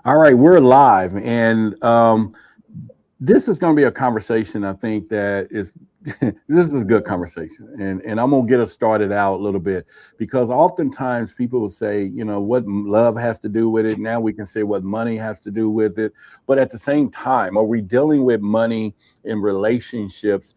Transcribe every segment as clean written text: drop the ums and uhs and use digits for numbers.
All right, we're live, and this is going to be a conversation. I think that is this is a good conversation, and I'm gonna get us started out a little bit because oftentimes people will say, you know, what love has to do with it. Now we can say what money has to do with it, but at the same time, are we dealing with money in relationships?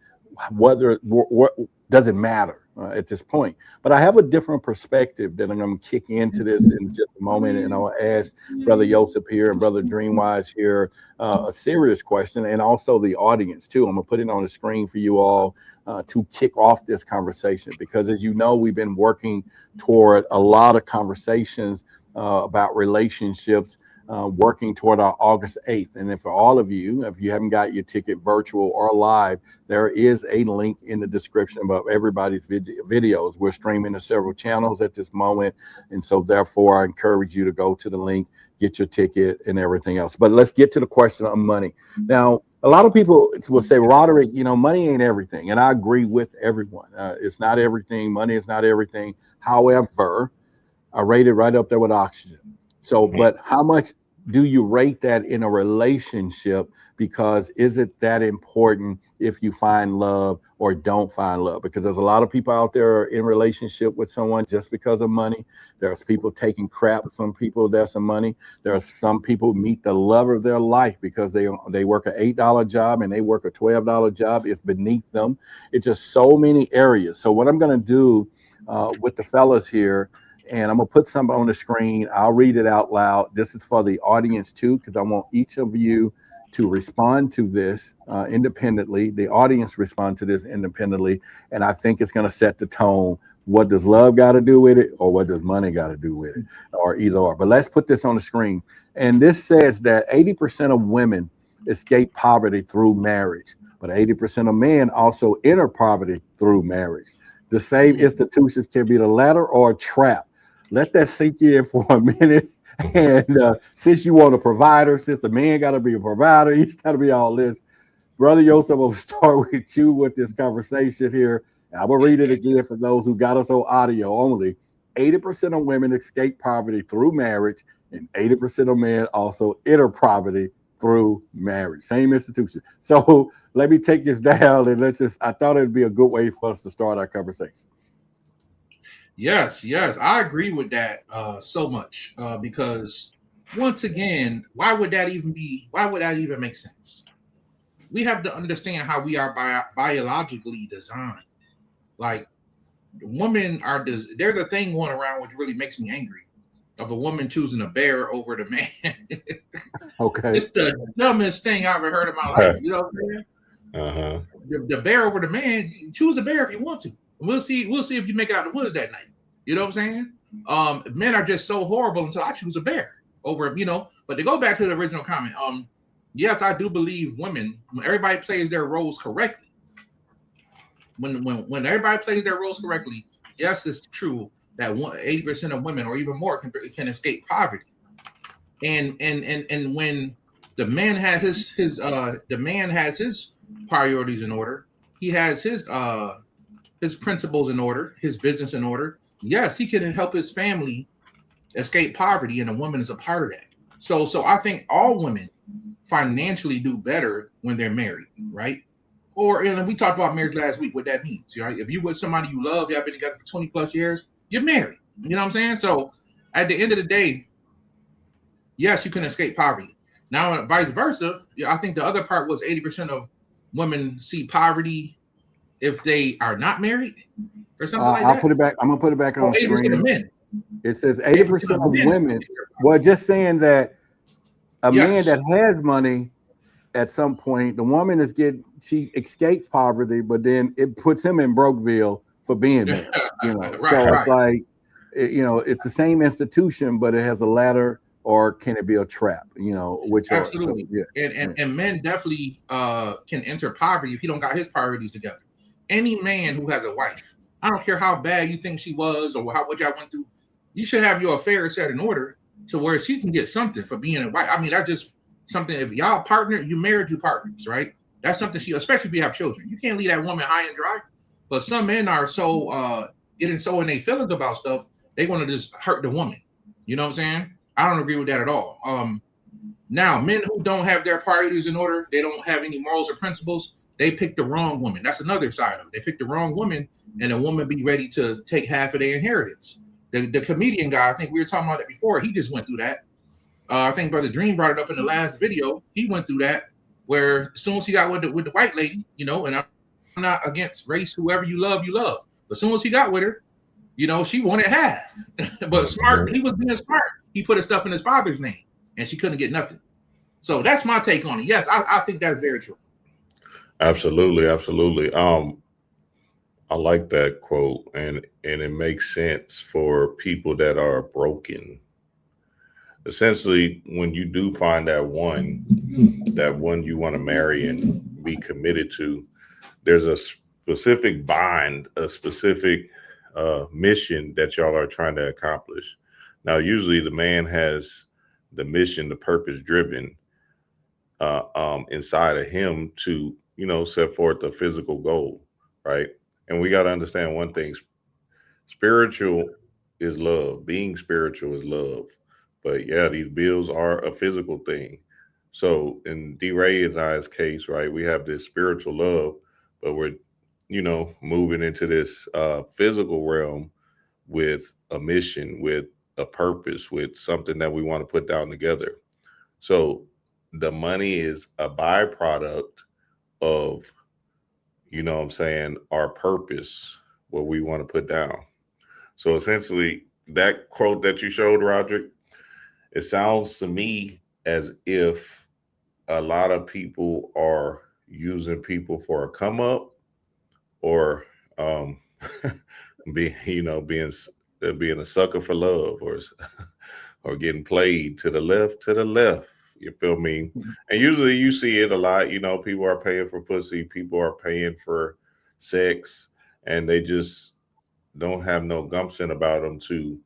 Whether what doesn't matter at this point. But I have a different perspective that I'm going to kick into this in just a moment, and I'll ask Brother Joseph here and Brother Dreamwise here a serious question, and also the audience too. I'm gonna put it on the screen for you all to kick off this conversation because, as you know, we've been working toward a lot of conversations about relationships. Working toward our August 8th. And if for all of you, if you haven't got your ticket virtual or live, there is a link in the description about everybody's videos. We're streaming to several channels at this moment. And so, therefore, I encourage you to go to the link, get your ticket, and everything else. But let's get to the question of money. Now, a lot of people will say, Roderick, you know, money ain't everything. And I agree with everyone. It's not everything. Money is not everything. However, I rate it right up there with oxygen. So, but how much do you rate that in a relationship? Because is it that important if you find love or don't find love? Because there's a lot of people out there in relationship with someone just because of money. There's people taking crap. Some people there's some money. There are some people meet the love of their life because they work an $8 job and they work a $12 job. It's beneath them. It's just so many areas. So what I'm going to do with the fellas here, and I'm gonna put some on the screen. I'll read it out loud. This is for the audience too, because I want each of you to respond to this independently. The audience respond to this independently, and I think it's gonna set the tone. What does love got to do with it, or what does money got to do with it, or either or? But let's put this on the screen. And this says that 80% of women escape poverty through marriage, but 80% of men also enter poverty through marriage. The same institutions can be the latter or a trap. Let that sink in for a minute. And since you want a provider, since the man got to be a provider, he's got to be all this. Brother Yosef, I'm going to start with you with this conversation here. I'm going to read it again for those who got us on audio only. 80% of women escape poverty through marriage, and 80% of men also enter poverty through marriage. Same institution. So let me take this down and I thought it'd be a good way for us to start our conversation. Yes, I agree with that so much because once again, why would that even make sense? We have to understand how we are biologically designed. Like women are, there's a thing going around which really makes me angry of a woman choosing a bear over the man. Okay. It's the dumbest thing I've ever heard in my life. You know what I'm saying? Uh-huh. The bear over the man. Choose the bear if you want to. We'll see. We'll see if you make it out of the woods that night. You know what I'm saying? Men are just so horrible until I choose a bear over. But to go back to the original comment, yes, I do believe women. When everybody plays their roles correctly, when everybody plays their roles correctly, yes, it's true that 80% of women or even more can escape poverty. And when the man has his priorities in order, he has his principles in order, his business in order. Yes, he can help his family escape poverty, and a woman is a part of that. So I think all women financially do better when they're married, right? And we talked about marriage last week, what that means, right? If you with somebody you love, y'all been together for 20 plus years, you're married. You know what I'm saying? So at the end of the day, yes, you can escape poverty. Now, vice versa, I think the other part was 80% of women see poverty if they are not married or something like that. Put it back. I'm gonna put it back on 80% screen. of men. It says 80% of women. Well, just saying that a man that has money at some point, the woman she escapes poverty, but then it puts him in Brokeville for being there. Right, so it's like, it's the same institution, but it has a ladder, or can it be a trap? Which absolutely. Yeah. And men definitely can enter poverty if he don't got his priorities together. Any man who has a wife, I don't care how bad you think she was or what y'all went through, you should have your affairs set in order to where she can get something for being a wife. I mean, that's just something. If y'all partner, you married, you partners, right? That's something especially if you have children, you can't leave that woman high and dry. But some men are so getting so in their feelings about stuff, they want to just hurt the woman. You know what I'm saying? I don't agree with that at all. Now, men who don't have their priorities in order, they don't have any morals or principles, they pick the wrong woman. That's another side of it. They pick the wrong woman, and a woman be ready to take half of their inheritance. The comedian guy, I think we were talking about that before, he just went through that. I think Brother Dream brought it up in the last video. He went through that, where as soon as he got with the white lady, you know, and I'm not against race, whoever you love, you love. But as soon as he got with her, you know, she wanted half. But smart, he was being smart. He put his stuff in his father's name, and she couldn't get nothing. So that's my take on it. Yes, I think that's very true. Absolutely, absolutely. I like that quote, and it makes sense for people that are broken. Essentially, when you do find that one you want to marry and be committed to, there's a specific bond, a specific mission that y'all are trying to accomplish. Now, usually the man has the mission, the purpose driven inside of him to, you know, set forth a physical goal, right? And we got to understand one thing: spiritual is love. Being spiritual is love. But yeah, these bills are a physical thing. So in D-Ray and I's case, right, we have this spiritual love, but we're, you know, moving into this physical realm with a mission, with a purpose, with something that we want to put down together. So the money is a byproduct of, you know what I'm saying, our purpose, what we want to put down. So essentially, that quote that you showed, Roderick, it sounds to me as if a lot of people are using people for a come up, or being a sucker for love, or getting played to the left. You feel me? And usually you see it a lot. You know, people are paying for pussy, people are paying for sex, and they just don't have no gumption about them to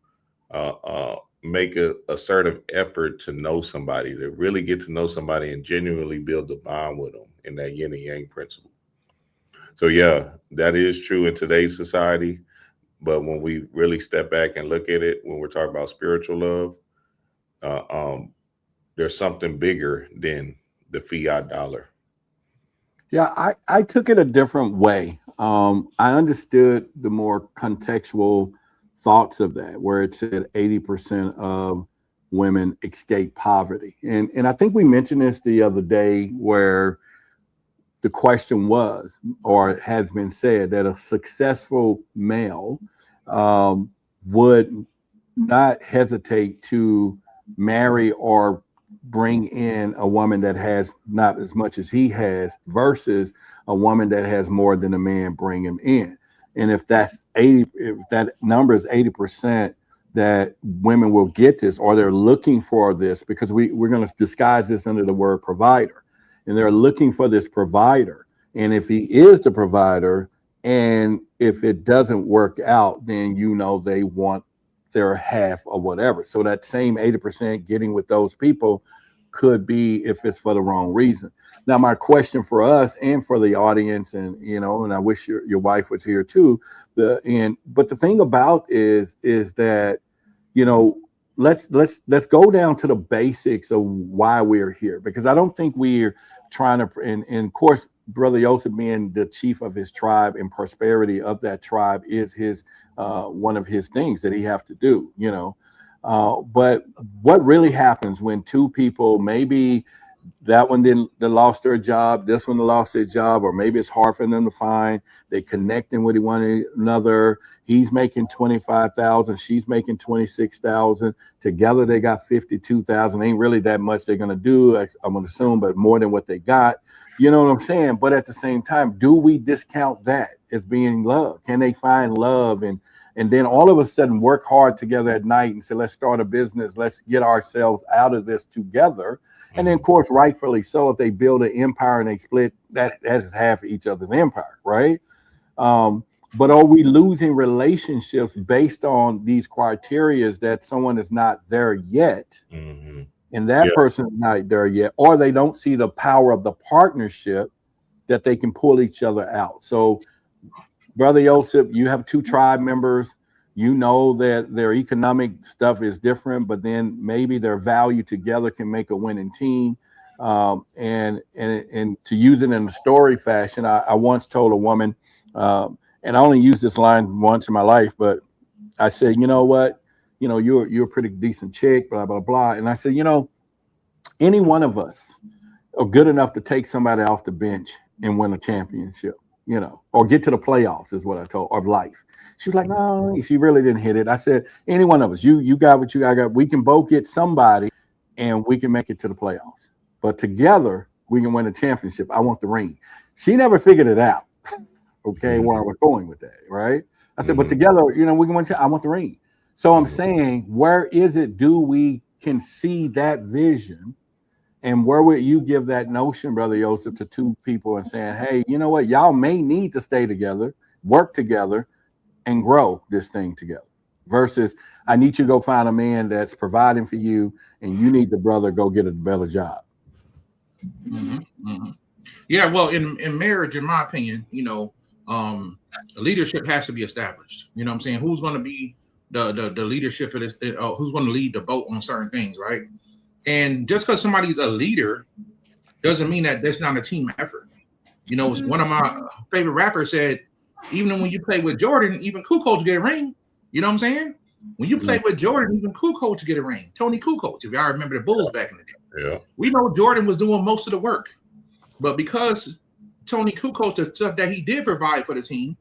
make a assertive effort to know somebody, to really get to know somebody and genuinely build a bond with them in that yin and yang principle. So yeah, that is true in today's society. But when we really step back and look at it, when we're talking about spiritual love, there's something bigger than the fiat dollar. Yeah, I took it a different way. I understood the more contextual thoughts of that, where it said 80% of women escape poverty. And I think we mentioned this the other day, where the question was, or it has been said, that a successful male would not hesitate to marry or bring in a woman that has not as much as he has, versus a woman that has more than a man bring him in. And if that's 80, if that number is 80%, that women will get this, or they're looking for this, because we're going to disguise this under the word provider, and they're looking for this provider. And if he is the provider, and if it doesn't work out, then you know they want their half or whatever. So that same 80% getting with those people could be if it's for the wrong reason. Now, my question for us and for the audience, and you know, and I wish your wife was here too. But the thing about is that, you know, let's go down to the basics of why we're here, because I don't think we're trying to, and of course, Brother Joseph being the chief of his tribe and prosperity of that tribe is his one of his things that he have to do, you know. But what really happens when two people, maybe that one they lost their job, this one lost their job, or maybe it's hard for them to find, they connecting with one another. He's making 25,000, she's making 26,000. Together they got 52,000. Ain't really that much they're gonna do, I'm gonna assume, but more than what they got. You know what I'm saying? But at the same time, do we discount that as being love? Can they find love and then all of a sudden work hard together at night and say, let's start a business, let's get ourselves out of this together? And then, of course, rightfully so, if they build an empire and they split, that's half of each other's empire, right? But are we losing relationships based on these criteria that someone is not there yet? Mm-hmm. And that person is not there yet, or they don't see the power of the partnership that they can pull each other out. So, Brother Joseph, you have two tribe members. You know that their economic stuff is different, but then maybe their value together can make a winning team. And to use it in a story fashion, I once told a woman, and I only used this line once in my life, but I said, you know what, you're a pretty decent chick, blah blah blah. And I said, any one of us are good enough to take somebody off the bench and win a championship, or get to the playoffs is what I told, of life. She was like, no, she really didn't hit it. I said, any one of us, you got what you got. We can both get somebody and we can make it to the playoffs. But together we can win a championship. I want the ring. She never figured it out. Okay, where I was going with that, right? I said, but together, we can win. I want the ring. So I'm saying, where is it? Do we can see that vision? And where would you give that notion, Brother Joseph, to two people and saying, hey, you know what? Y'all may need to stay together, work together, and grow this thing together. Versus, I need you to go find a man that's providing for you, and you need the brother go get a better job. Yeah, well, in marriage, in my opinion, leadership has to be established. You know what I'm saying? Who's going to be the leadership of this? Who's going to lead the boat on certain things, right? And just because somebody's a leader doesn't mean that that's not a team effort. One of my favorite rappers said, even when you play with Jordan, even Kukoc get a ring. You know what I'm saying? When you play with Jordan, even Kukoc get a ring. Tony Kukoc, if y'all remember the Bulls back in the day. Yeah. We know Jordan was doing most of the work. But because Tony Kukoc, the stuff that he did provide for the team,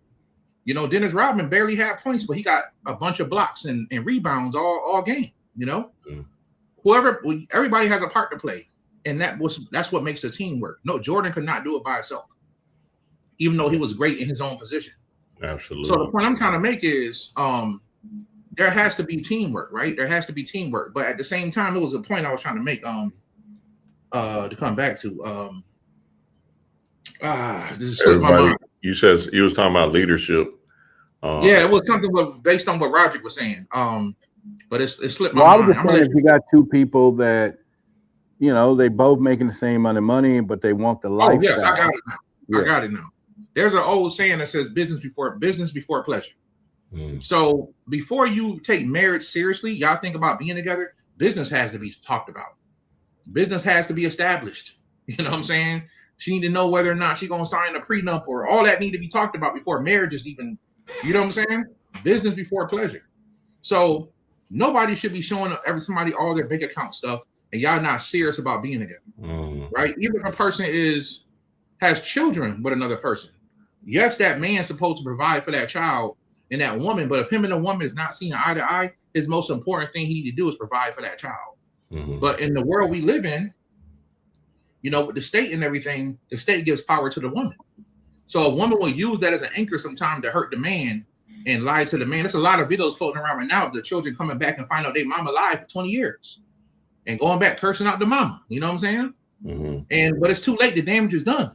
Dennis Rodman barely had points, but he got a bunch of blocks and rebounds all game, Everybody has a part to play, and that's what makes the team work. No, Jordan could not do it by himself, even though he was great in his own position. Absolutely. So the point I'm trying to make is there has to be teamwork, right? There has to be teamwork. But at the same time, it was a point I was trying to make to come back to. Everybody, you said you was talking about leadership. Yeah, it was something based on what Roderick was saying. But it slipped my mind. I was just saying, if you got two people that, they both making the same amount of money, but they want the lifestyle. Oh, yes, I got it now. Yeah. I got it now. There's an old saying that says business before pleasure. So before you take marriage seriously, y'all think about being together, business has to be talked about. Business has to be established. You know what I'm saying? She need to know whether or not she's going to sign a prenup, or all that need to be talked about before marriage is even, you know what I'm saying? Business before pleasure. So nobody should be showing somebody all their bank account stuff and y'all not serious about being together, right? Even if a person has children with another person, yes, that man's supposed to provide for that child and that woman, but if him and the woman is not seeing eye to eye, his most important thing he need to do is provide for that child. But in the world we live in, with the state and everything, the state gives power to the woman. So a woman will use that as an anchor sometimes to hurt the man and lie to the man. There's a lot of videos floating around right now of the children coming back and find out their mama lied for 20 years and going back cursing out the mama. You know what I'm saying? But it's too late. The damage is done.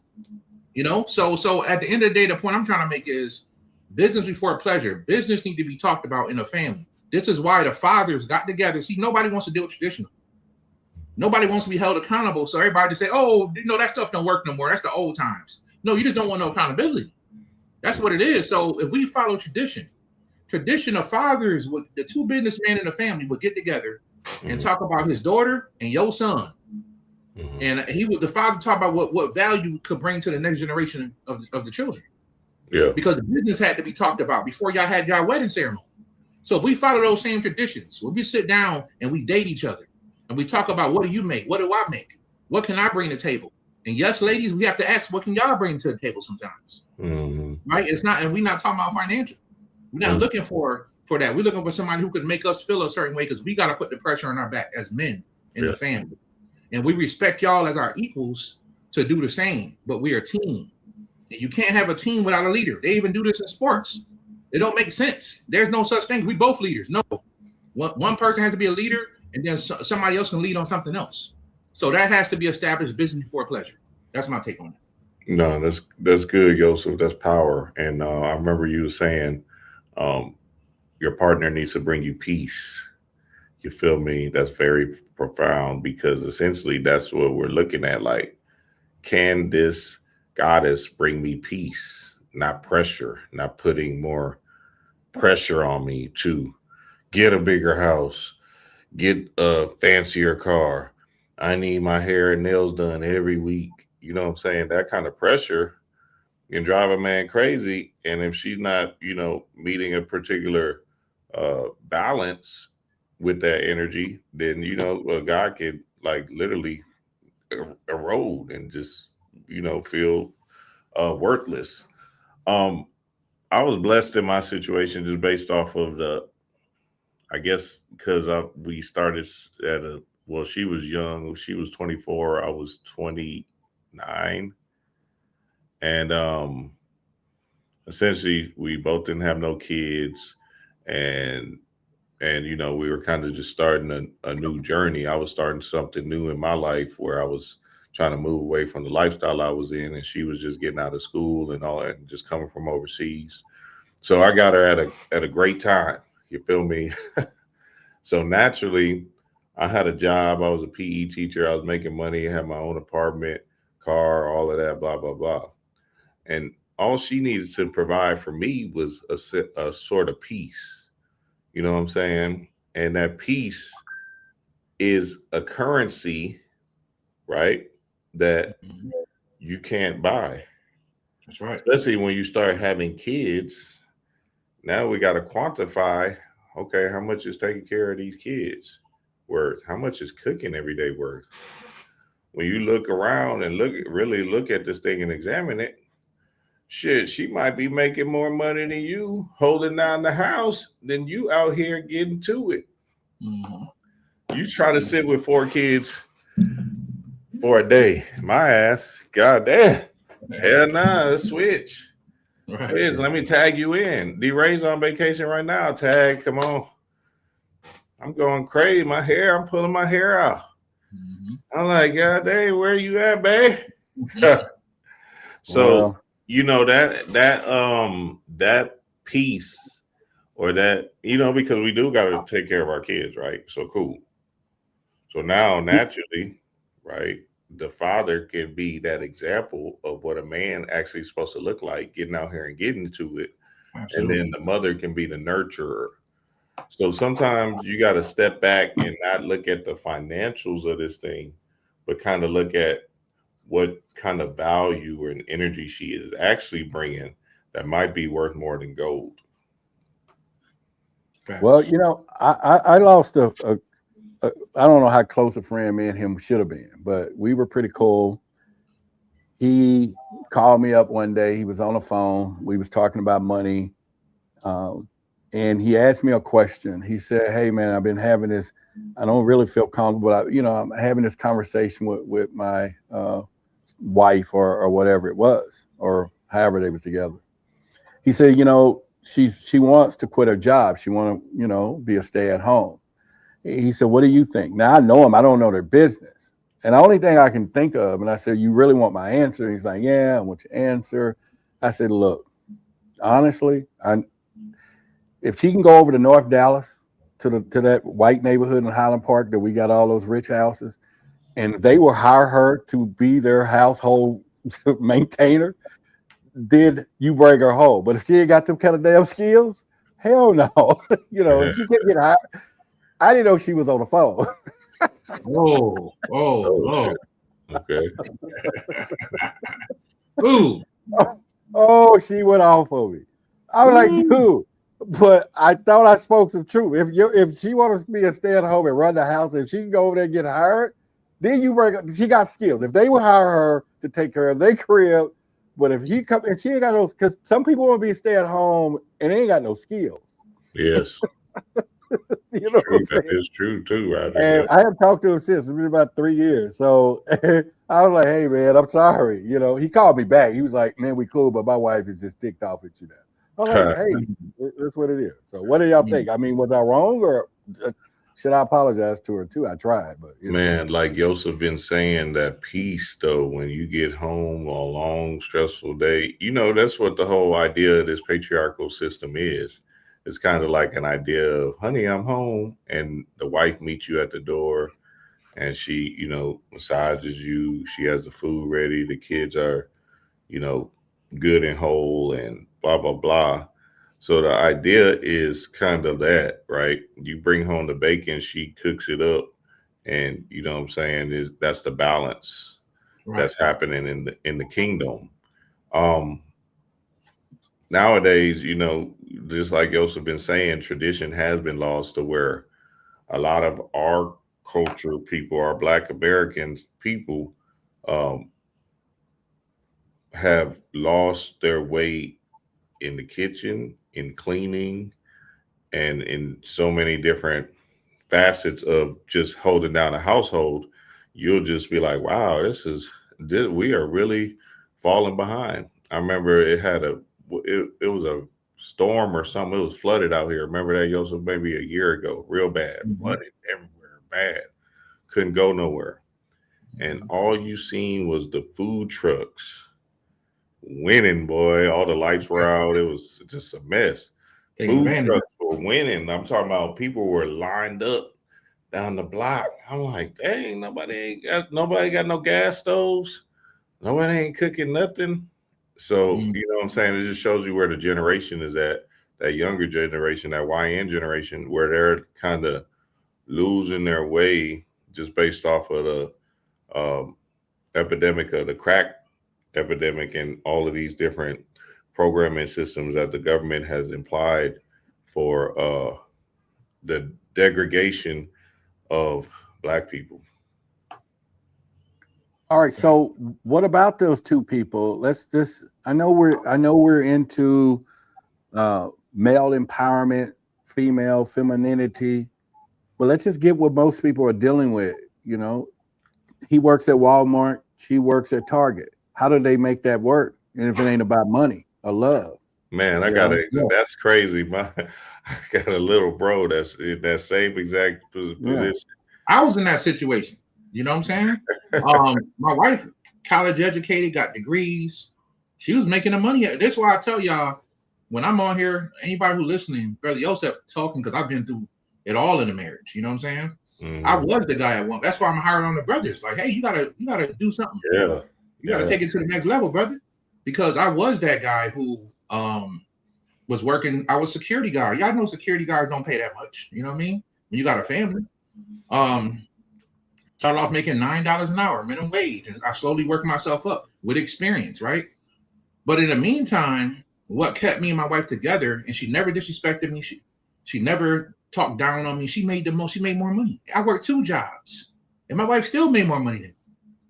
So at the end of the day, the point I'm trying to make is business before pleasure. Business need to be talked about in a family. This is why the fathers got together. See, nobody wants to deal with traditional. Nobody wants to be held accountable. So everybody just say, oh, that stuff don't work no more. That's the old times. No, you just don't want no accountability. That's what it is. So if we follow tradition of fathers, with the two businessmen in the family would get together and talk about his daughter and your son. And the father talk about what value could bring to the next generation of the children. Yeah. Because the business had to be talked about before y'all had y'all wedding ceremony. So if we follow those same traditions, when we sit down and we date each other and we talk about what do you make? What do I make? What can I bring to the table? And yes, ladies, we have to ask, what can y'all bring to the table sometimes? Right? It's not, and we're not talking about financial. We're not looking for that. We're looking for somebody who can make us feel a certain way because we got to put the pressure on our back as men in the family. And we respect y'all as our equals to do the same, but we are a team. And you can't have a team without a leader. They even do this in sports. It don't make sense. There's no such thing. We both leaders. No. One person has to be a leader, and then somebody else can lead on something else. So that has to be established, business before pleasure. That's my take on it. No, that's good, Joseph. That's power. And I remember you saying your partner needs to bring you peace. You feel me? That's very profound because essentially that's what we're looking at. Like, can this goddess bring me peace, not pressure, not putting more pressure on me to get a bigger house, get a fancier car. I need my hair and nails done every week. You know what I'm saying? That kind of pressure can drive a man crazy. And if she's not, meeting a particular balance with that energy, then a guy could like literally erode and just feel worthless. Um, I was blessed in my situation just based off of I guess because we started at well, she was young, she was 24, I was 29, and essentially we both didn't have no kids, and we were kind of just starting a new journey. I was starting something new in my life where I was trying to move away from the lifestyle I was in, and she was just getting out of school and all that, and just coming from overseas. So I got her at a great time. You feel me? So naturally, I had a job. I was a PE teacher. I was making money. I had my own apartment, car, all of that, blah blah blah. And all she needed to provide for me was a sort of peace. You know what I'm saying? And that peace is a currency, right? That Mhm. you can't buy. That's right. Especially when you start having kids. Now we got to quantify, okay, how much is taking care of these kids worth? How much is cooking every day worth? When you look around and really look at this thing and examine it, shit, she might be making more money than you holding down the house than you out here getting to it. Mhm. You try to sit with 4 kids for a day. My ass, god damn. Hell nah, let's switch. Right. Liz, let me tag you in. D-Ray's on vacation right now. Tag, come on. I'm going crazy. I'm pulling my hair out. Mhm. I'm like, God dang, where you at, babe? So, Well, that piece or that, because we do gotta take care of our kids, right? So cool. So now naturally, right, the father can be that example of what a man actually is supposed to look like, getting out here and getting to it. And Absolutely. then the mother can be the nurturer. So sometimes you got to step back and not look at the financials of this thing, but kind of look at what kind of value and energy she is actually bringing that might be worth more than gold. well, Facts. I lost I don't know how close a friend me and him should have been, but we were pretty cool. He called me up one day. He was on the phone. We was talking about money, um, and he asked me a question. He said, "Hey, man, I've been having this. I don't really feel comfortable. I'm having this conversation with my wife or whatever it was, or however they was together." He said, she wants to quit her job. She want to, be a stay at home. He said, "What do you think?" Now I know him. I don't know their business. And the only thing I can think of, and I said, "You really want my answer?" He's like, "Yeah, I want your answer." I said, "Look, honestly, if she can go over to North Dallas to that white neighborhood in Highland Park that we got all those rich houses, and they will hire her to be their household maintainer, did you bring her home? But if she ain't got them kind of damn skills, hell no." If she can't get hired, I didn't know she was on the phone. Oh, Oh oh, shit. Okay. oh. Ooh. Oh, she went off on me. I was like, Ooh. dude, but I thought I spoke some truth. If she wants me to stay at home and run the house, if she can go over there and get hired, then you bring her. She got skills. If they would hire her to take care of their crib, but if he come and she ain't got no, because some people want to be stay at home and they ain't got no skills. Yes. You know what True. I'm That saying? is true too, Roger. And Yeah. I haven't talked to him since. It's been about 3 years. So I was like, "Hey man, I'm sorry." He called me back. He was like, "Man, we cool, but my wife is just ticked off at you now." I'm like, "Hey, that's what it is." So what do y'all think? I mean, was I wrong, or should I apologize to her too? I tried, but Man, like Yosef been saying, that peace though, when you get home a long, stressful day, that's what the whole idea of this patriarchal system is. It's kind of like an idea of, honey, I'm home, and the wife meets you at the door, and she, massages you. She has the food ready. The kids are, you know, good and whole, and blah blah blah. So the idea is kind of that, right? You bring home the bacon, she cooks it up, and you know what I'm saying, is that's the balance Right. that's happening in the kingdom. Um Nowadays, you know, just like Yosef been saying, tradition has been lost to where a lot of our culture people, our Black Americans people, um, have lost their way in the kitchen, in cleaning, and in so many different facets of just holding down a household. You'll just be like, wow, we are really falling behind. I remember it was a storm or something. It was flooded out here. Remember that, Joseph? Maybe a year ago, real bad, flooded everywhere, bad. Couldn't go nowhere, and all you seen was the food trucks winning. Boy, all the lights were out. It was just a mess. Taking Food advantage. trucks were winning. I'm talking about people were lined up down the block. I'm like, dang, nobody got no gas stoves. Nobody ain't cooking nothing. So, you know what I'm saying? It just shows you where the generation is at, that younger generation, that YN generation, where they're kind of losing their way just based off of the epidemic of the crack epidemic and all of these different programming systems that the government has implied for the degradation of Black people. All right. So what about those two people? Let's just, I know we're into male empowerment, female femininity, but let's just get what most people are dealing with. You know, he works at Walmart, she works at Target. How do they make that work? And if it ain't about money or love? Man, that's crazy. I got a little bro that's in that same exact position. I was in that situation. You know what I'm saying? My wife, college educated, got degrees. She was making the money. That's why I tell y'all, when I'm on here, anybody who listening, Brother Yosef talking, because I've been through it all in a marriage. You know what I'm saying? Mm-hmm. I was the guy at one. That's why I'm hired on the brothers. Like, hey, you gotta do something. Yeah. You gotta take it to the next level, brother. Because I was that guy who was working. I was security guard. Y'all know security guards don't pay that much. You know what I mean? When you got a family. Started off making $9 an hour, minimum wage, and I slowly worked myself up with experience, right? But in the meantime, what kept me and my wife together, and she never disrespected me. She never talked down on me. She made the most. She made more money. I worked 2 jobs, and my wife still made more money than me.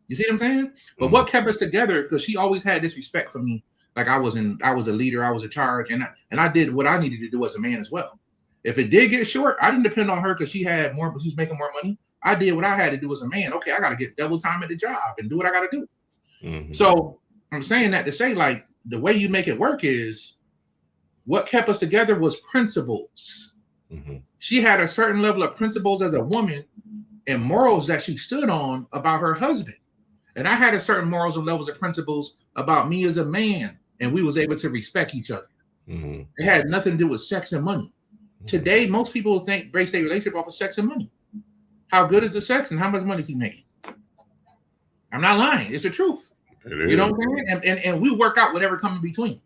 You see what I'm saying? But what kept us together, because she always had this respect for me. Like I was a leader, I was in charge, and I did what I needed to do as a man as well. If it did get short, I didn't depend on her because she had more, but she was making more money. I did what I had to do as a man. Okay, I got to get double time at the job and do what I got to do. Mm-hmm. So I'm saying that to say, like, the way you make it work is what kept us together was principles. Mm-hmm. She had a certain level of principles as a woman and morals that she stood on about her husband. And I had a certain morals and levels of principles about me as a man, and we was able to respect each other. Mm-hmm. It had nothing to do with sex and money. Mm-hmm. Today, most people base their relationship off of sex and money. How good is the sex and how much money is he making? I'm not lying. It's the truth. You know what I'm saying? And we work out whatever comes in between.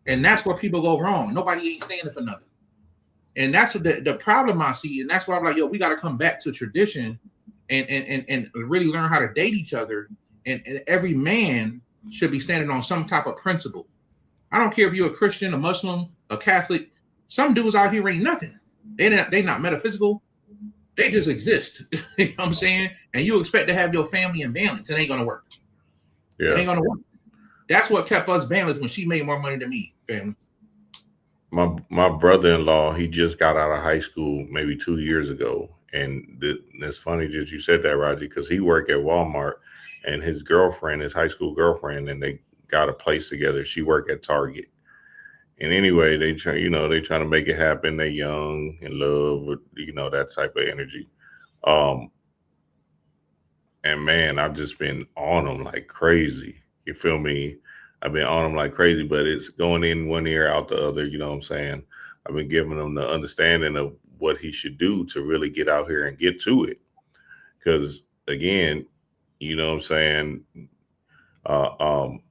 And that's where people go wrong. Nobody ain't standing for nothing. And that's what the problem I see. And that's why I'm like, yo, we got to come back to tradition and really learn how to date each other. And every man should be standing on some type of principle. I don't care if you're a Christian, a Muslim, a Catholic. Some dudes out here ain't nothing. They not metaphysical. They just exist. You know what I'm saying? And you expect to have your family in balance. It ain't going to work. Yeah. It ain't going to work. That's what kept us balanced when she made more money than me, family. My brother-in-law, he just got out of high school maybe 2 years ago. And it's funny that you said that, Roger, because he worked at Walmart and his girlfriend, his high school girlfriend, and they got a place together. She worked at Target. And anyway, they trying to make it happen. They're young, in love with, that type of energy. And man, I've just been on them like crazy. You feel me? I've been on them like crazy, but it's going in one ear, out the other. You know what I'm saying? I've been giving him the understanding of what he should do to really get out here and get to it. Because again, you know what I'm saying?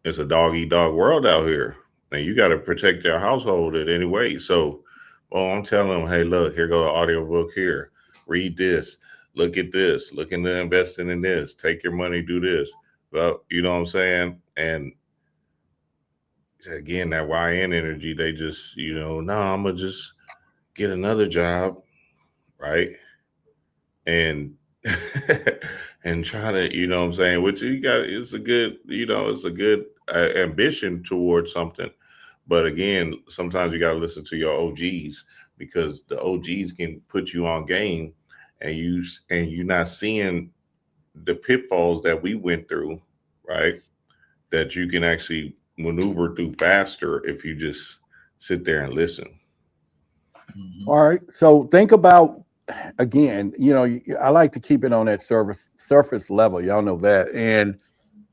It's a dog eat dog world out here. and you got to protect your household in any way. So, well, I'm telling them, hey, look, here go an audiobook here. Read this. Look at this. Look into investing in this. Take your money, do this. Well, you know what I'm saying? And again, that YN energy, they just, no, I'm going to just get another job, right? And and try to, you know what I'm saying, which you got, it's a good, it's a good ambition towards something. But again, sometimes you got to listen to your OGs, because the OGs can put you on game, and you're not seeing the pitfalls that we went through, right? That you can actually maneuver through faster if you just sit there and listen. All right. So think about, again, I like to keep it on that surface level. Y'all know that. And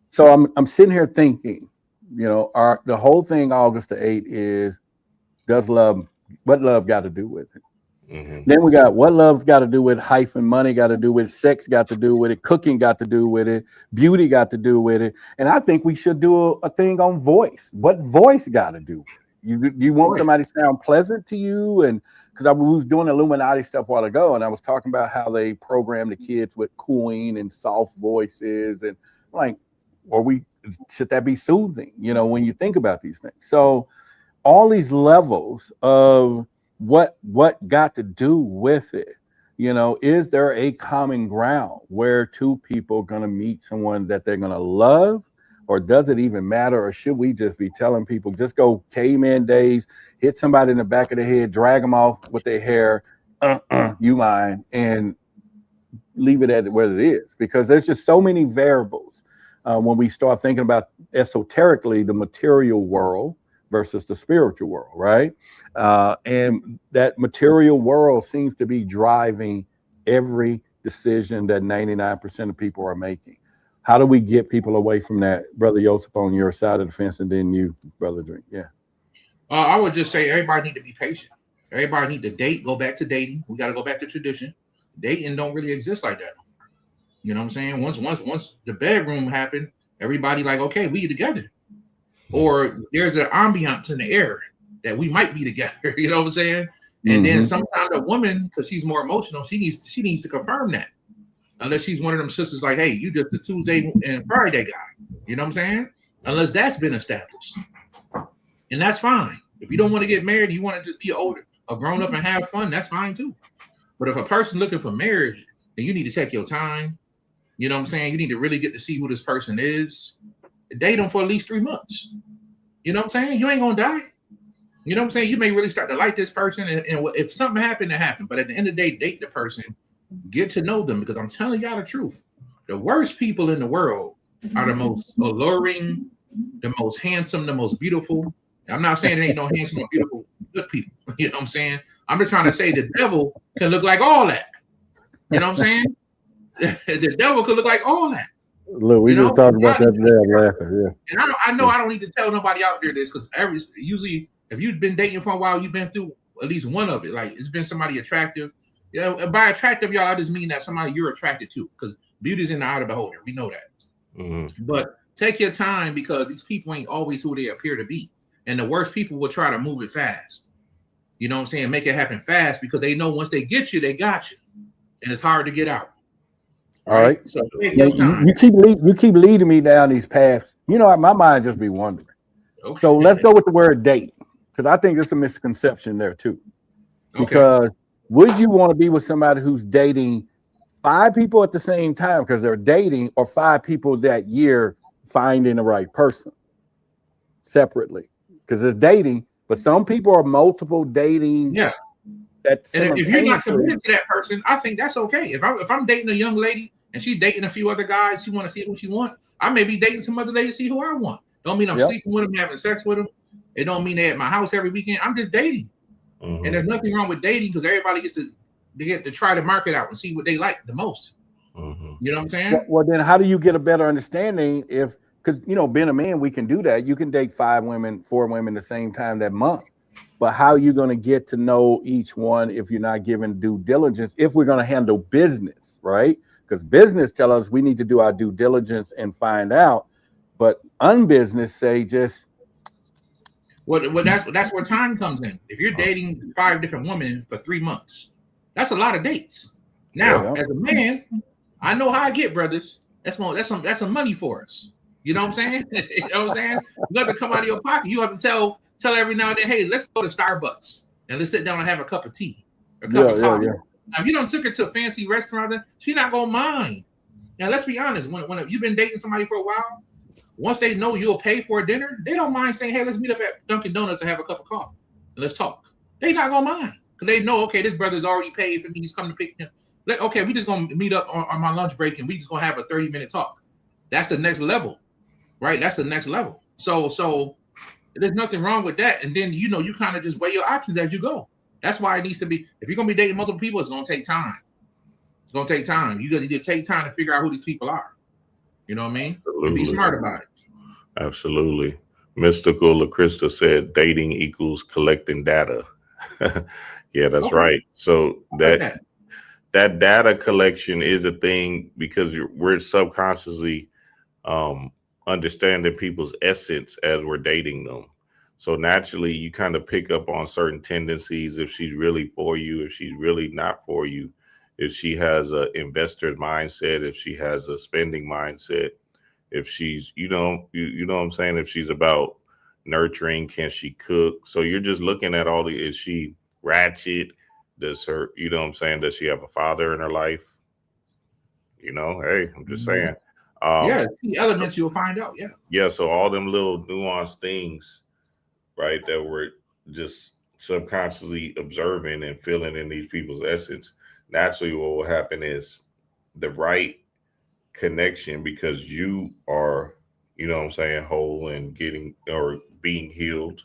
so I'm sitting here thinking, the whole thing August the 8th is, what love got to do with it? Then we got what love's got to do with hyphen, money got to do with it, sex got to do with it, cooking got to do with it, beauty got to do with it. And I think we should do a thing on voice. What voice got to do with it? You want somebody to sound pleasant to you? And because I was doing Illuminati stuff a while ago, and I was talking about how they program the kids with cooing and soft voices, and like, should that be soothing? When you think about these things. So all these levels of what got to do with it, is there a common ground where two people are going to meet someone that they're going to love, or does it even matter? Or should we just be telling people, just go caveman days, hit somebody in the back of the head, drag them off with their hair, you mind, and leave it at where it is? Because there's just so many variables when we start thinking about esoterically the material world versus the spiritual world, right? And that material world seems to be driving every decision that 99% of people are making. How do we get people away from that? Brother Joseph, on your side of the fence, and then you, Brother Drink. Yeah. I would just say everybody need to be patient. Everybody need to date, go back to dating. We got to go back to tradition. Dating don't really exist like that. You know what I'm saying? Once the bedroom happened, everybody like, okay, we together. Or there's an ambiance in the air that we might be together. You know what I'm saying? And then sometimes a woman, because she's more emotional, she needs to confirm that. Unless she's one of them sisters like, hey, you just the Tuesday and Friday guy. You know what I'm saying? Unless that's been established. And that's fine. If you don't want to get married, you want it to be older or grown up and have fun, that's fine too. But if a person looking for marriage, then you need to take your time. You know what I'm saying? You need to really get to see who this person is. Date them for at least 3 months. You know what I'm saying? You ain't gonna die. You know what I'm saying? You may really start to like this person, and if something happened, it happened. But at the end of the day, date the person, get to know them, because I'm telling y'all the truth. The worst people in the world are the most alluring, the most handsome, the most beautiful. I'm not saying there ain't no handsome or beautiful good people. You know what I'm saying? I'm just trying to say the devil can look like all that. You know what I'm saying? The devil could look like all that. Look, we just talked about that today. I'm laughing. Yeah. And I know I don't need to tell nobody out there this, because usually if you've been dating for a while, you've been through at least one of it. Like, it's been somebody attractive. And by attractive, y'all, I just mean that somebody you're attracted to, because beauty's in the eye of the beholder. We know that. But take your time, because these people ain't always who they appear to be. And the worst people will try to move it fast. You know what I'm saying? Make it happen fast, because they know once they get you, they got you. And it's hard to get out. All right. So you keep leading me down these paths. My mind just be wondering. Okay. So let's go with the word date, because I think there's a misconception there too. Because would you want to be with somebody who's dating 5 people at the same time because they're dating, or 5 people that year finding the right person separately? Because it's dating, but some people are multiple dating. Yeah. And if you're not committed to that person, I think that's okay. If I'm dating a young lady and she's dating a few other guys, she want to see who she wants. I may be dating some other lady to see who I want. Don't mean I'm sleeping with them, having sex with them. It don't mean they're at my house every weekend. I'm just dating. And there's nothing wrong with dating, because everybody gets to try the market out and see what they like the most. You know what I'm saying? Well, then how do you get a better understanding because being a man, we can do that. You can date 4 women the same time that month. But how are you going to get to know each one if you're not giving due diligence, if we're going to handle business, right? Because business tell us we need to do our due diligence and find out. But unbusiness say just That's where time comes in. If you're dating 5 different women for 3 months, that's a lot of dates. Now, Yeah. as a man, I know how I get, brothers. That's some money for us. You know what I'm saying? You know what I'm saying? You have to come out of your pocket. You have to tell every now and then, hey, let's go to Starbucks and let's sit down and have a cup of tea, a cup of coffee. Yeah. Now, if you don't took her to a fancy restaurant, then she's not gonna mind. Now, let's be honest. When you've been dating somebody for a while, once they know you'll pay for a dinner, they don't mind saying, hey, let's meet up at Dunkin' Donuts and have a cup of coffee and let's talk. They not gonna mind because they know, okay, this brother's already paid for me. He's coming to pick him. Okay, we just gonna meet up on my lunch break and we just gonna have a 30-minute talk. That's the next level, right? That's the next level. So there's nothing wrong with that. And then you kind of just weigh your options as you go. That's why it needs to be. If you're gonna be dating multiple people, it's gonna take time. It's gonna take time. You gotta take time to figure out who these people are. You know what I mean? Absolutely. And be smart about it. Absolutely. Mystical LaCrista said dating equals collecting data. Yeah, that's right. So that data collection is a thing because we're subconsciously understanding people's essence as we're dating them. So naturally, you kind of pick up on certain tendencies if she's really for you, if she's really not for you, if she has an investor's mindset, if she has a spending mindset, if she's, you know what I'm saying, if she's about nurturing, can she cook? So you're just looking at is she ratchet? Does her, you know what I'm saying, does she have a father in her life? Hey, I'm just saying. The elements you'll find out. Yeah. So all them little nuanced things, right, that we're just subconsciously observing and feeling in these people's essence. Naturally, what will happen is the right connection, because you are, you know what I'm saying, whole and getting or being healed.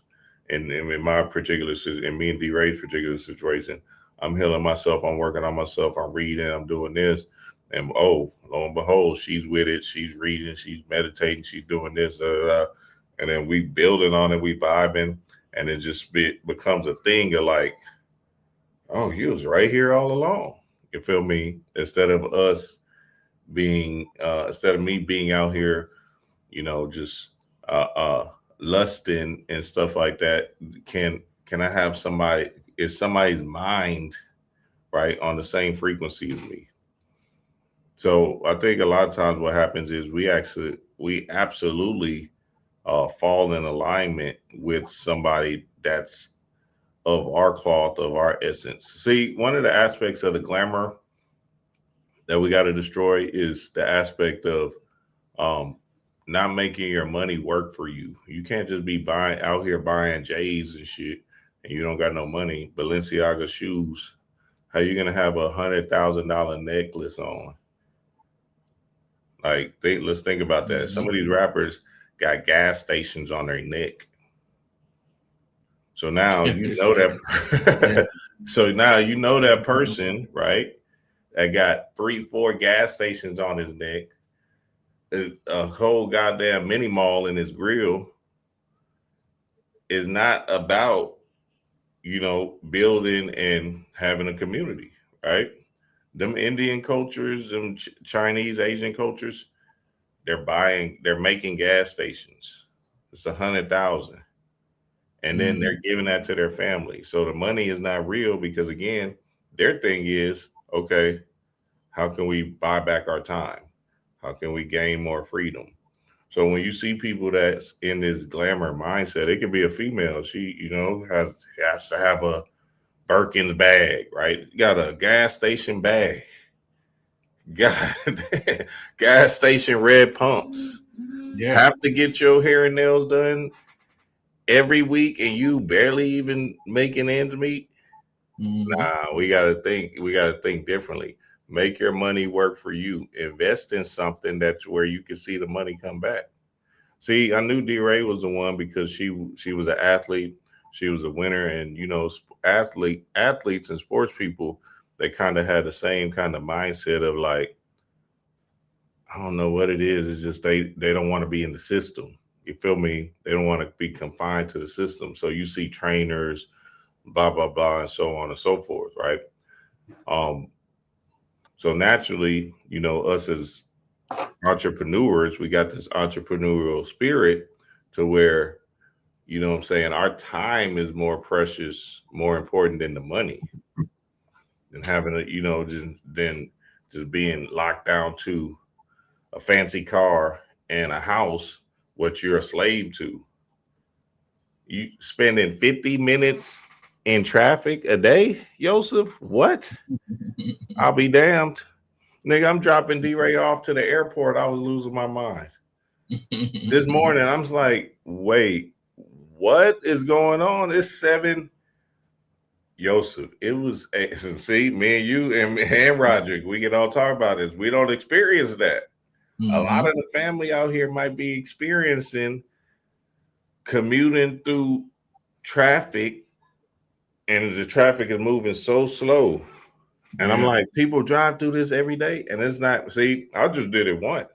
And in my particular, in me and D-Ray's particular situation, I'm healing myself. I'm working on myself. I'm reading. I'm doing this. And lo and behold, she's with it. She's reading. She's meditating. She's doing this. And then we building on it. We vibing. And it just becomes a thing of like, oh, he was right here all along. You feel me? Instead of me being out here, just lusting and stuff like that. Can I have somebody? Is somebody's mind right on the same frequency as me? So I think a lot of times what happens is we absolutely fall in alignment with somebody that's of our cloth, of our essence. See, one of the aspects of the glamour that we got to destroy is the aspect of not making your money work for you. You can't just be out here buying J's and shit and you don't got no money. Balenciaga shoes. How you gonna have $100,000 necklace on? Like, let's think about that. Some of these rappers got gas stations on their neck. So now you know that. So now you know that person, right? That got 3-4 gas stations on his neck, a whole goddamn mini mall in his grill, is not about, building and having a community, right? Them Indian cultures, them Chinese, Asian cultures, they're making gas stations. It's 100,000. And then they're giving that to their family. So the money is not real because, again, their thing is, okay, how can we buy back our time? How can we gain more freedom? So when you see people that's in this glamour mindset, it could be a female. She, has to have a Birkin's bag, right? You got a gas station bag. Got gas station red pumps. Yeah. Have to get your hair and nails done every week and you barely even making ends meet. Nah, we gotta think differently. Make your money work for you. Invest in something that's where you can see the money come back. See, I knew D-Ray was the one because she was an athlete. She was a winner, and athletes and sports people, they kind of had the same kind of mindset of like, I don't know what it is. It's just they don't want to be in the system. You feel me? They don't want to be confined to the system. So you see trainers, blah, blah, blah, and so on and so forth, right? So naturally, us as entrepreneurs, we got this entrepreneurial spirit to where, You know what I'm saying? Our time is more precious, more important than the money, than having a, just being locked down to a fancy car and a house, what you're a slave to. You spending 50 minutes in traffic a day, Joseph? What? I'll be damned. Nigga, I'm dropping D-Ray off to the airport. I was losing my mind. This morning, I was like, wait, what is going on? It's 7. Joseph, it was, see, me and you and Roderick, we can all talk about this. We don't experience that. A lot of the family out here might be experiencing commuting through traffic, and the traffic is moving so slow. And I'm like, people drive through this every day, and it's not. See, I just did it once.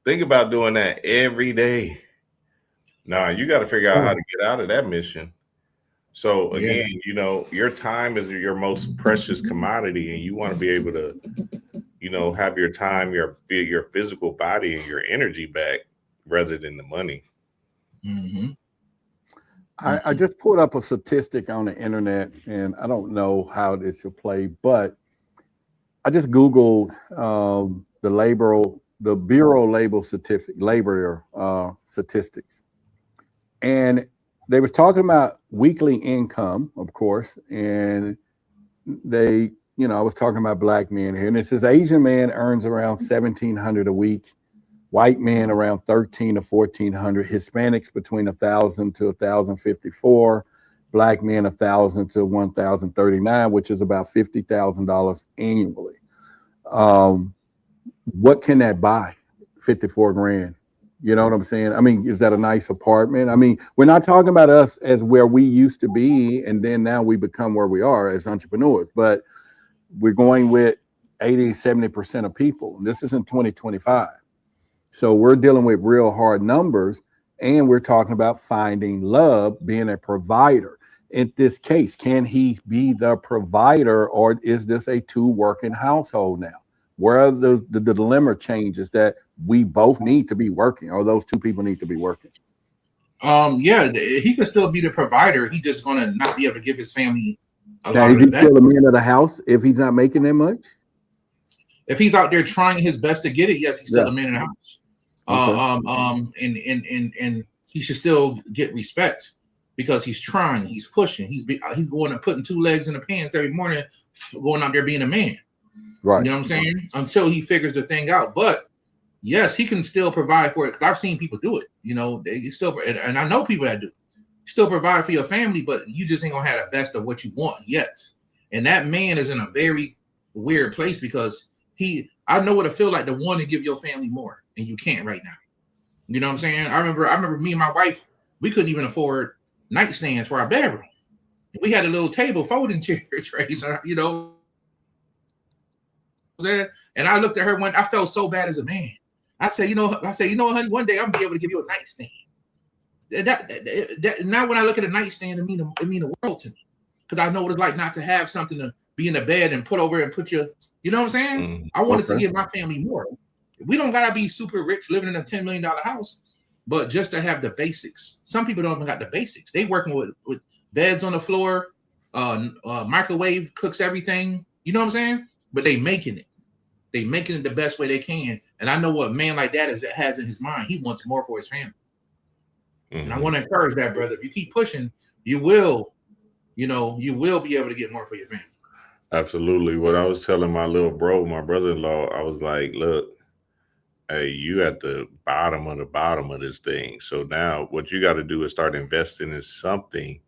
Think about doing that every day. Nah, you got to figure out how to get out of that mission. So again, your time is your most precious commodity, and you want to be able to, have your time, your physical body, and your energy back rather than the money. I just pulled up a statistic on the internet, and I don't know how this will play, but I just Googled the Bureau labor statistics, and they was talking about weekly income, of course, and I was talking about black men here, and it says Asian man earns around $1,700 a week. White men around $1,300 to $1,400, Hispanics between $1,000 to $1,054, black men $1,000 to $1,039, which is about $50,000 annually. What can that buy? 54 grand. You know what I'm saying? I mean, is that a nice apartment? I mean, we're not talking about us as where we used to be, and then now we become where we are as entrepreneurs, but we're going with 80, 70% of people. And this is in 2025. So we're dealing with real hard numbers, and we're talking about finding love, being a provider. In this case, can he be the provider, or is this a 2 working household now? Where are the dilemma changes that we both need to be working, or those 2 people need to be working? He can still be the provider. He's just going to not be able to give his family a lot now, of is he still the man of the house if he's not making that much? If he's out there trying his best to get it, yes, he's still the man of the house. Okay. And he should still get respect because he's trying, he's pushing, he's going and putting 2 legs in the pants every morning, going out there being a man. Right. You know what I'm saying? Until he figures the thing out. But yes, he can still provide for it because I've seen people do it. They still, and I know people that do. Still provide for your family, but you just ain't gonna have the best of what you want yet. And that man is in a very weird place because I know what it feels like to want to give your family more, and you can't right now. You know what I'm saying? I remember me and my wife, we couldn't even afford nightstands for our bedroom. We had a little table, folding chair trays, and I looked at her when I felt so bad as a man. I said, honey, one day I'm gonna be able to give you a nightstand. That now when I look at a nightstand, it mean the world to me because I know what it's like not to have something to be in the bed and put over and put your, you know what I'm saying? I wanted to give my family more. We don't gotta be super rich living in a $10 million house, but just to have the basics. Some people don't even got the basics. They working with beds on the floor, microwave cooks everything. You know what I'm saying? But they making it. They making it the best way they can. And I know what a man like that has in his mind. He wants more for his family. And I want to encourage that, brother. If you keep pushing, you will be able to get more for your family. Absolutely. What I was telling my brother-in-law, I was like, look, hey, you at the bottom of this thing. So now what you got to do is start investing in something,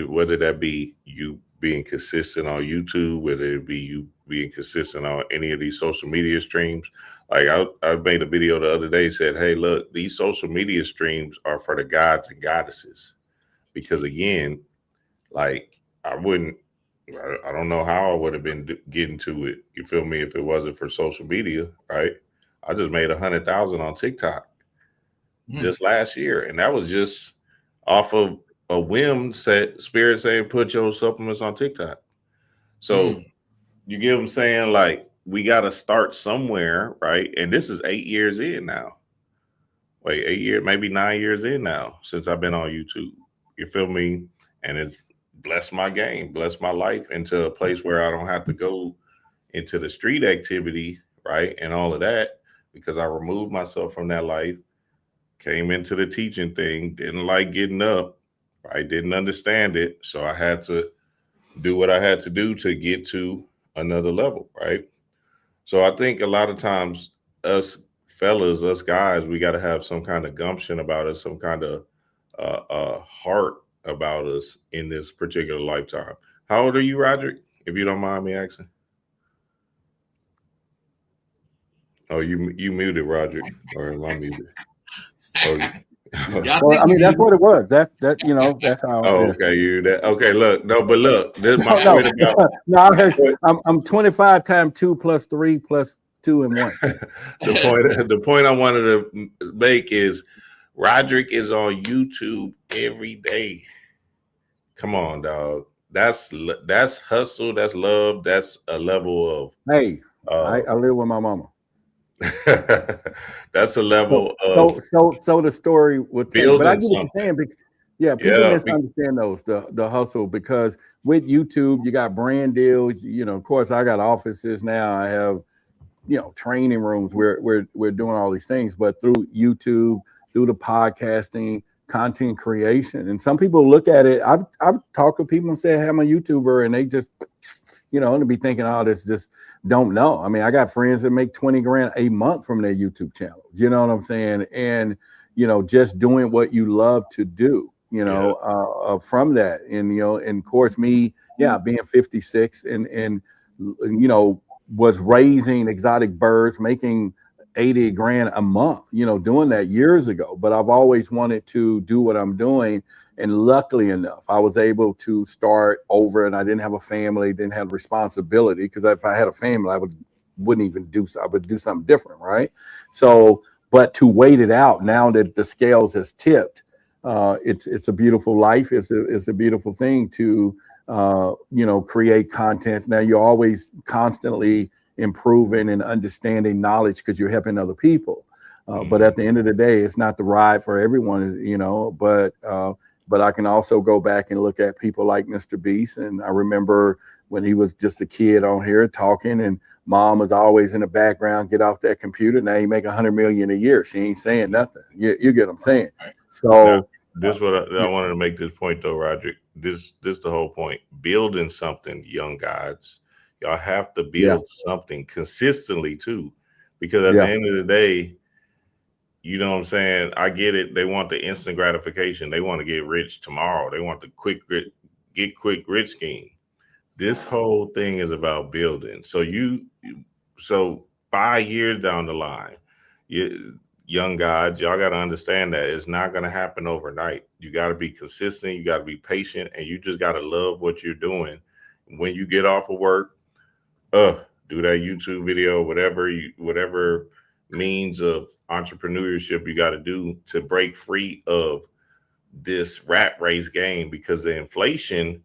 whether that be you being consistent on YouTube, whether it be you being consistent on any of these social media streams. Like I made a video the other day, said, hey, look, these social media streams are for the gods and goddesses. Because again, like I don't know how I would have been getting to it. You feel me? If it wasn't for social media, right? I just made 100,000 on TikTok just last year. And that was just off of a whim, Spirit saying, put your supplements on TikTok. So you get what I'm saying? Like, we got to start somewhere, right? And this is 8 years in now. wait, 8 years, maybe 9 years in now since I've been on YouTube. You feel me? And it's blessed my game, blessed my life into a place where I don't have to go into the street activity, right? And all of that, because I removed myself from that life, came into the teaching thing, didn't like getting up, right? Didn't understand it. So I had to do what I had to do to get to another level, right? So I think a lot of times us fellas, us guys, we got to have some kind of gumption about us, some kind of heart about us in this particular lifetime. How old are you, Roderick? If you don't mind me asking. Oh, you muted, Roderick, or am I muted? Oh, Well, I mean, that's what it was. That's how. oh, Yeah. okay, you that okay? Look, no, but look, this is my No, point about. no, I'm 25 times 2 plus 3 plus 2 and 1. The point I wanted to make is Roderick is on YouTube every day. Come on, dog. That's hustle. That's love. That's a level of. Hey, I live with my mama. That's a level of. So the story would tell, but I get what you're saying. People misunderstand the hustle, because with YouTube you got brand deals. Of course, I got offices now. I have training rooms. We're doing all these things, but through YouTube, through the podcasting, content creation, and some people look at it. I've talked to people and said, hey, I'm a YouTuber, and they just to be thinking, oh, this just don't know. I mean, I got friends that make 20 grand a month from their YouTube channel. You know what I'm saying? And just doing what you love to do. From that, and of course, me, being 56 and was raising exotic birds, making 80 grand a month, doing that years ago. But I've always wanted to do what I'm doing. And luckily enough, I was able to start over, and I didn't have a family, didn't have responsibility, because if I had a family, I would do something different. Right. So, but to wait it out now that the scales has tipped, it's a beautiful life. It's a beautiful thing to, create content. Now you're always constantly improving and understanding knowledge because you're helping other people. But at the end of the day, it's not the ride for everyone, but I can also go back and look at people like Mr. Beast. And I remember when he was just a kid on here talking, and mom was always in the background, get off that computer. Now you make $100 million a year. She ain't saying nothing. You get what I'm saying? So this is what I wanted to make this point though, Roderick. This the whole point. Building something, young guys. Y'all have to build something consistently too, because at the end of the day, you know what I'm saying? I get it. They want the instant gratification. They want to get rich tomorrow. They want the quick rich scheme. This whole thing is about building. So 5 years down the line, young guys, y'all got to understand that it's not going to happen overnight. You got to be consistent. You got to be patient, and you just got to love what you're doing. When you get off of work, do that YouTube video, whatever means of entrepreneurship you got to do to break free of this rat race game, because the inflation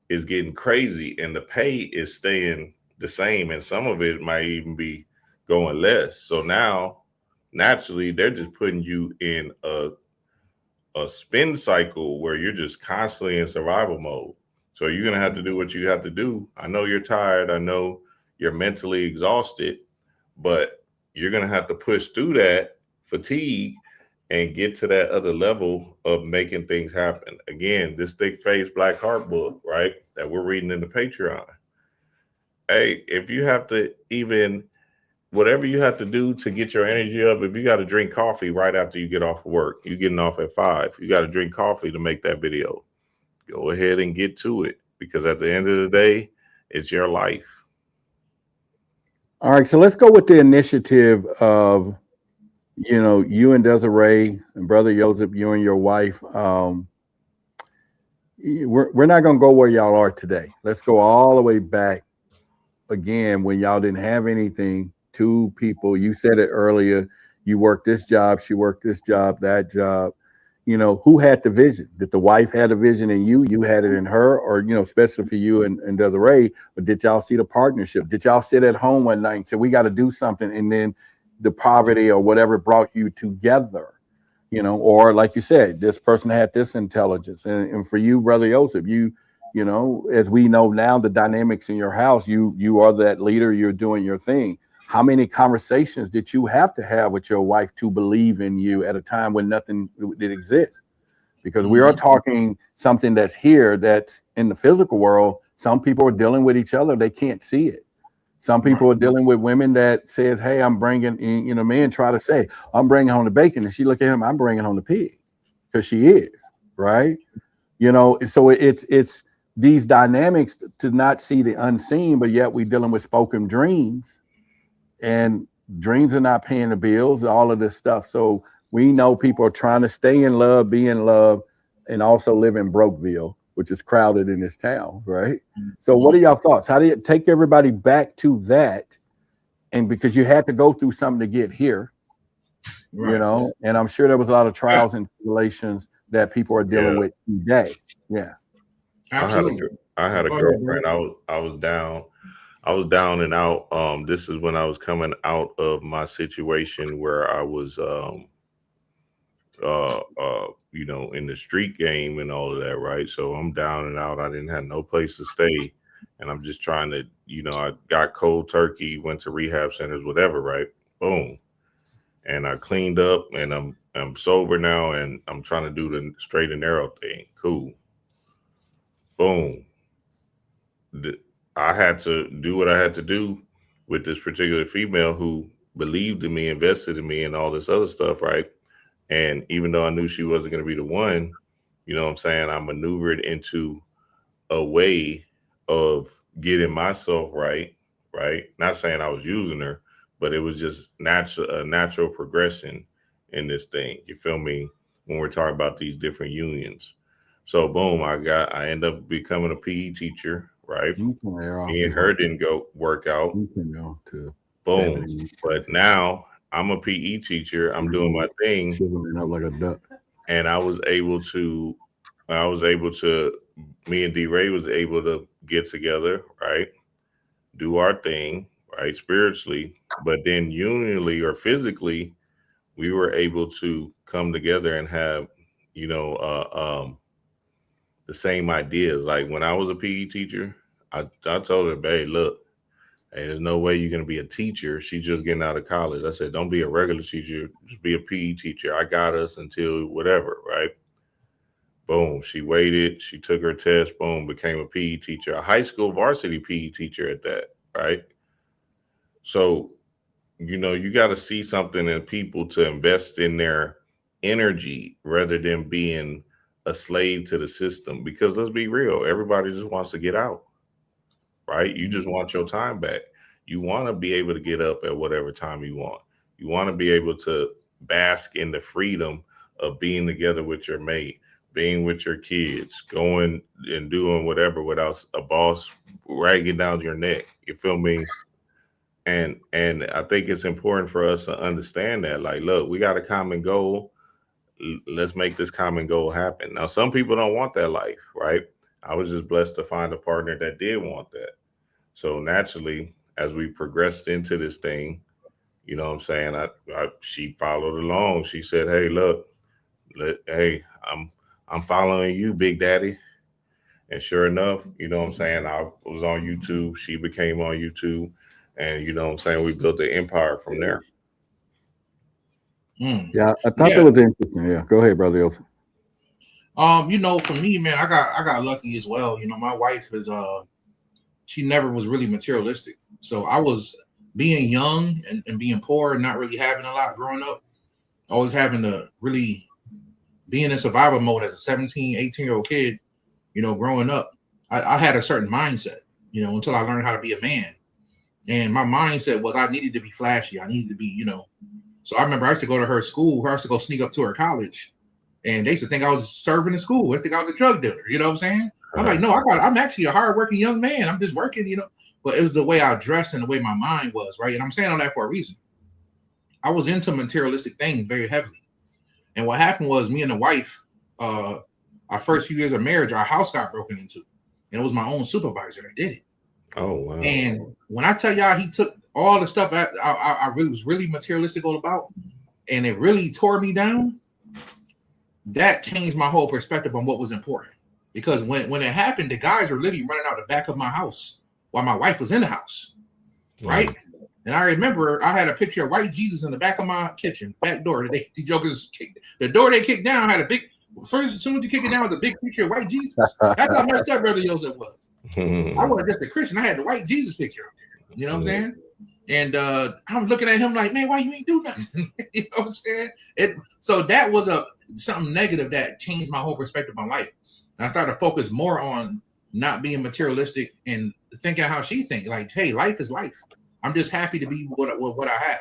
is getting crazy and the pay is staying the same, and some of it might even be going less. So now naturally they're just putting you in a spin cycle where you're just constantly in survival mode. So you're gonna have to do what you have to do. I know you're tired, I know you're mentally exhausted, but you're going to have to push through that fatigue and get to that other level of making things happen. Again, this Thick Face Black Heart book, right, that we're reading in the Patreon. Hey, if you have to whatever you have to do to get your energy up, if you got to drink coffee right after you get off of work, you're getting off at 5, you got to drink coffee to make that video. Go ahead and get to it, because at the end of the day, it's your life. All right, so let's go with the initiative of, you and Desiree and Brother Joseph, you and your wife. We're not going to go where y'all are today. Let's go all the way back again when y'all didn't have anything. 2 people, you said it earlier, you worked this job, she worked this job, that job. Who had the vision? Did the wife have a vision in you? You had it in her, or, especially for you and Desiree, but did y'all see the partnership? Did y'all sit at home one night and say, we got to do something, and then the poverty or whatever brought you together? or like you said, this person had this intelligence. And for you, Brother Joseph, as we know now, the dynamics in your house, you are that leader, you're doing your thing. How many conversations did you have to have with your wife to believe in you at a time when nothing did exist? Because we are talking something that's here, that's in the physical world. Some people are dealing with each other, they can't see it. Some people are dealing with women that says, hey, I'm bringing, men try to say, I'm bringing home the bacon. And she look at him, I'm bringing home the pig, because she is, right? So it's these dynamics to not see the unseen, but yet we're dealing with spoken dreams, and dreams are not paying the bills, all of this stuff. So we know people are trying to stay in love, be in love, and also live in Brokeville, which is crowded in this town, right? So what are y'all thoughts? How do you take everybody back to that? And because you had to go through something to get here, and I'm sure there was a lot of trials and tribulations that people are dealing with today. Yeah. Absolutely. I had a girlfriend. I was down and out. This is when I was coming out of my situation where I was in the street game and all of that, right? So I'm down and out. I didn't have no place to stay, and I'm just trying to, I got cold turkey, went to rehab centers, whatever, right? Boom, and I cleaned up, and I'm sober now, and I'm trying to do the straight and narrow thing. Cool. Boom. I had to do what I had to do with this particular female who believed in me, invested in me, and all this other stuff, right? And even though I knew she wasn't going to be the one, I maneuvered into a way of getting myself right? Not saying I was using her, but it was just a natural progression in this thing. You feel me? When we're talking about these different unions. So boom, I end up becoming a PE teacher, right? Me and her didn't work out. Boom. But now I'm a PE teacher. I'm doing my thing. Like a duck. And I was able to, me and D-Ray was able to get together, right? Do our thing, right? Spiritually, but then unionally or physically, we were able to come together and have, the same ideas. Like when I was a PE teacher, I told her, babe, look, hey, there's no way you're going to be a teacher. She's just getting out of college. I said, don't be a regular teacher. Just be a PE teacher. I got us until whatever, right? Boom. She waited. She took her test. Boom. Became a PE teacher, a high school varsity PE teacher at that, right? So, you got to see something in people to invest in their energy rather than being a slave to the system. Because let's be real, everybody just wants to get out. Right? You just want your time back. You want to be able to get up at whatever time you want. You want to be able to bask in the freedom of being together with your mate, being with your kids, going and doing whatever without a boss dragging down your neck. You feel me? And I think it's important for us to understand that, like, look, we got a common goal. Let's make this common goal happen. Now, some people don't want that life, right? I was just blessed to find a partner that did want that. So naturally, as we progressed into this thing, she followed along. She said, hey, look, I'm following you, Big Daddy. And sure enough, I was on YouTube. She became on YouTube. And we built the empire from there. Yeah, I thought that was interesting. Yeah, go ahead, Brother Joseph. For me, man, I got lucky as well. My wife is she never was really materialistic. So I was being young and being poor and not really having a lot growing up, always having to really be in survival mode as a 17, 18-year-old kid, growing up. I had a certain mindset, until I learned how to be a man. And my mindset was I needed to be flashy. I needed to be, So I remember I used to go to her school. I used to go sneak up to her college. And they used to think I was serving in school. They used to think I was a drug dealer. You know what I'm saying? I'm like, no, I'm actually a hardworking young man. I'm just working, But it was the way I dressed and the way my mind was, right? And I'm saying all that for a reason. I was into materialistic things very heavily. And what happened was me and the wife, our first few years of marriage, our house got broken into. And it was my own supervisor that did it. Oh, wow. And when I tell y'all, he took all the stuff I really was really materialistic all about, and it really tore me down. that changed my whole perspective on what was important. Because when it happened, the guys were literally running out the back of my house while my wife was in the house, right? And I remember I had a picture of white Jesus in the back of my kitchen, back door. The jokers kicked. The door they kicked down had a big, first, as soon as you kick it down, was a big picture of white Jesus. That's how messed up Brother Joseph was. I wasn't just a Christian. I had the white Jesus picture up there. You know what I'm saying? And I'm looking at him like, man, why you ain't do nothing? You know what I'm saying? So that was something negative that changed my whole perspective on life. And I started to focus more on not being materialistic and thinking how she thinks. Like, hey, life is life. I'm just happy to be with what I have.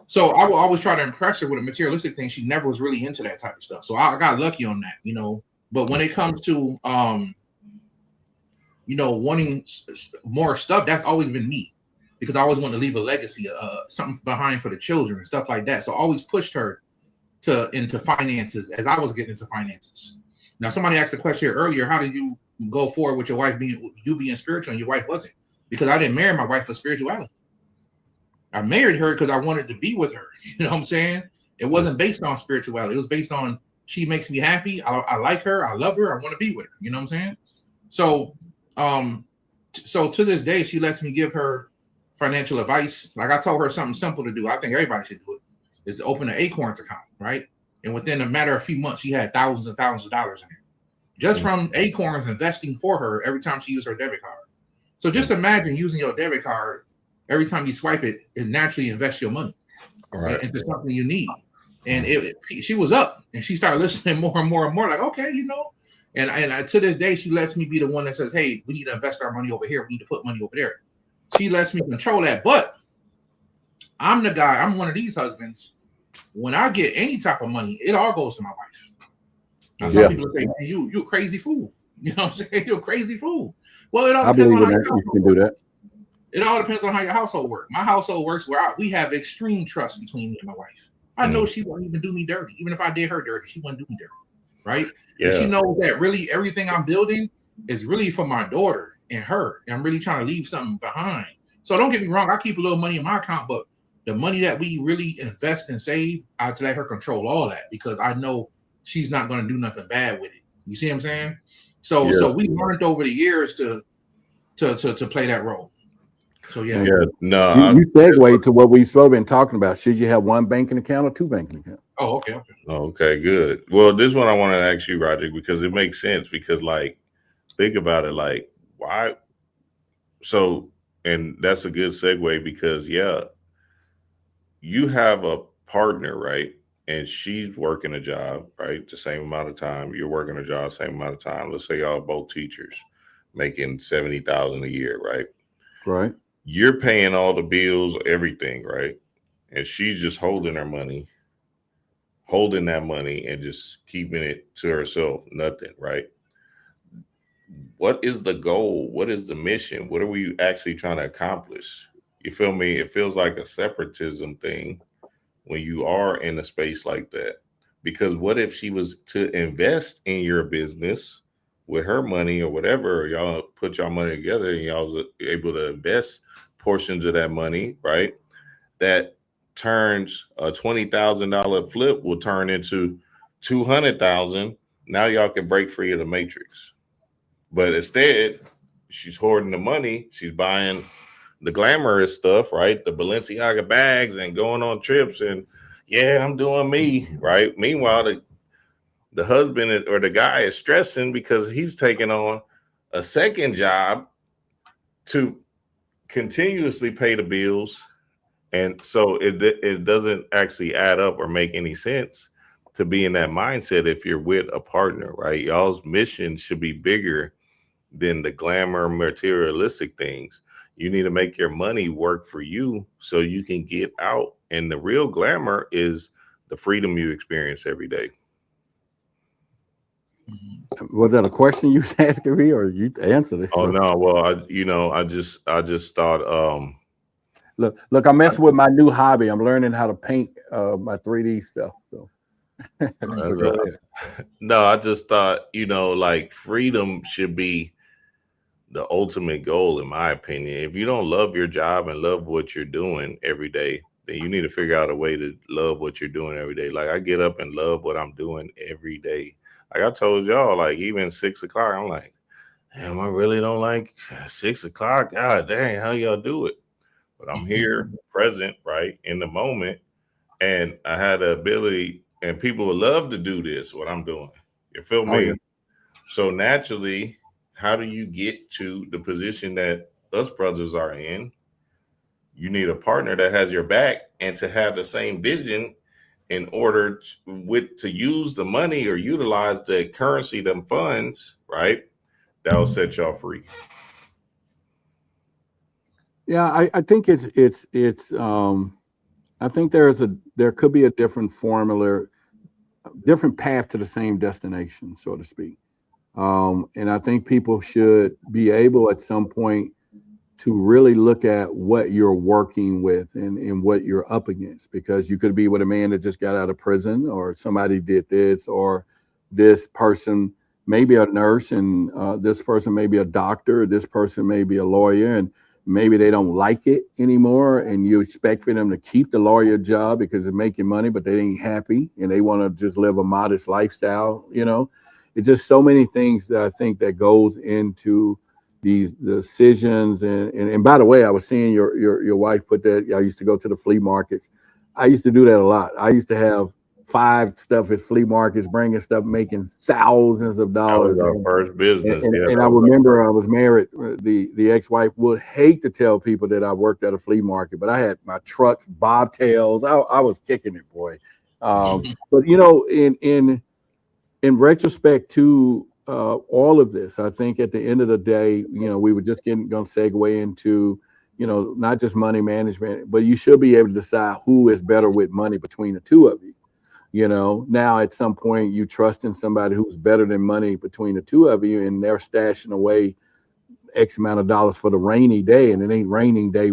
So I will always try to impress her with a materialistic thing. She never was really into that type of stuff. So I got lucky on that, you know. But when it comes to, you know, wanting more stuff, that's always been me. Because I always wanted to leave a legacy, something behind for the children and stuff like that. So I always pushed her into finances as I was getting into finances. Now, somebody asked the question here earlier, how did you go forward with your wife being spiritual and your wife wasn't? Because I didn't marry my wife for spirituality. I married her because I wanted to be with her. You know what I'm saying? It wasn't based on spirituality. It was based on she makes me happy. I like her. I love her. I want to be with her. You know what I'm saying? So, so to this day, she lets me give her financial advice. Like I told her something simple to do. I think everybody should do it. Is to open an Acorns account, right? And within a matter of a few months, she had thousands and thousands of dollars in it, just from Acorns investing for her every time she used her debit card. So just imagine using your debit card every time you swipe it, it naturally invests your money into something you need. And she was up, and she started listening more and more and more. Like, okay, you know. And to this day, she lets me be the one that says, "Hey, we need to invest our money over here. We need to put money over there." She lets me control that. But I'm the guy. I'm one of these husbands. When I get any type of money, it all goes to my wife. Now, some people say, "You a crazy fool." You know what I'm saying? You're a crazy fool. Well, it all depends on how you can do that. It all depends on how your household works. My household works where we have extreme trust between me and my wife. I know she won't even do me dirty. Even if I did her dirty, she wouldn't do me dirty. Right? Yeah. And she knows that really everything I'm building is really for my daughter and her. And I'm really trying to leave something behind. So don't get me wrong. I keep a little money in my account, but the money that we really invest and save, I let her control all that because I know she's not going to do nothing bad with it. You see what I'm saying? So we learned over the years to play that role. So you segue to what we've been talking about. Should you have one banking account or two banking accounts? Oh, okay. Okay, good. Well, this one I want to ask you, Roger, because it makes sense. Because, like, think about it, like, why? So, and that's a good segue because, you have a partner, right? And she's working a job, right? The same amount of time. You're working a job, same amount of time. Let's say y'all both teachers making $70,000 a year, right? Right. You're paying all the bills, everything, right? And she's just holding that money and just keeping it to herself, nothing, right? What is the goal? What is the mission? What are we actually trying to accomplish? You feel me? It feels like a separatism thing when you are in a space like that. Because what if she was to invest in your business with her money or whatever, or y'all put y'all money together and y'all was able to invest portions of that money, right? That turns a $20,000 flip will turn into $200,000. Now y'all can break free of the matrix. But instead, she's hoarding the money. She's buying the glamorous stuff, right? The Balenciaga bags and going on trips and I'm doing me, right? Meanwhile, the husband or the guy is stressing because he's taking on a second job to continuously pay the bills. And so it doesn't actually add up or make any sense to be in that mindset if you're with a partner, right? Y'all's mission should be bigger than the glamour materialistic things. You need to make your money work for you so you can get out. And the real glamour is the freedom you experience every day. Was that a question you was asking me, or you answered it? Oh no, well, I just thought. Look, I'm messing with my new hobby. I'm learning how to paint my 3D stuff. So, no, I just thought, like freedom should be the ultimate goal, in my opinion. If you don't love your job and love what you're doing every day, then you need to figure out a way to love what you're doing every day. Like I get up and love what I'm doing every day. Like I told y'all, like even 6 o'clock, I'm like, damn, I really don't like 6 o'clock. God dang, how y'all do it? But I'm here, present, right, in the moment. And I had the ability, and people would love to do this, what I'm doing. You feel me? Oh, yeah. So naturally, how do you get to the position that us brothers are in? You need a partner that has your back and to have the same vision in order to use the money or utilize the currency, them funds, right? That'll set y'all free. Yeah, I think it's I think there could be a different formula, different path to the same destination, so to speak. And I think people should be able at some point to really look at what you're working with and what you're up against, because you could be with a man that just got out of prison, or somebody did this, or this person may be a nurse, and this person may be a doctor, or this person may be a lawyer, and maybe they don't like it anymore, and you expect for them to keep the lawyer job because they're making money, but they ain't happy and they want to just live a modest lifestyle. It's just so many things that I think that goes into these decisions. And by the way, I was seeing your wife put that. I used to go to the flea markets. I used to do that a lot. I used to have 5 stuff at flea markets, bringing stuff, making thousands of That was dollars. our first business. And I remember I was married. The ex-wife would hate to tell people that I worked at a flea market, but I had my trucks, bobtails. I was kicking it, boy. But in retrospect to all of this, I think at the end of the day, we were just going to segue into, not just money management, but you should be able to decide who is better with money between the two of you. Now at some point you trust in somebody who's better than money between the two of you, and they're stashing away X amount of dollars for the rainy day, and it ain't raining day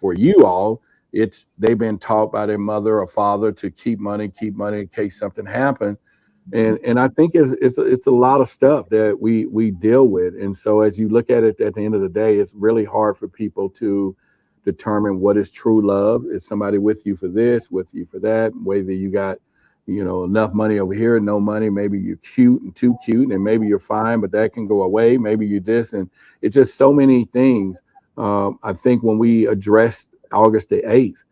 for you all. They've been taught by their mother or father to keep money in case something happened. And I think it's a lot of stuff that we deal with. And so as you look at it at the end of the day, it's really hard for people to determine what is true love. Is somebody with you for this, with you for that, whether you got enough money over here, no money, maybe you're cute and too cute, and maybe you're fine, but that can go away. Maybe you this, and it's just so many things. I think when we addressed August the 8th,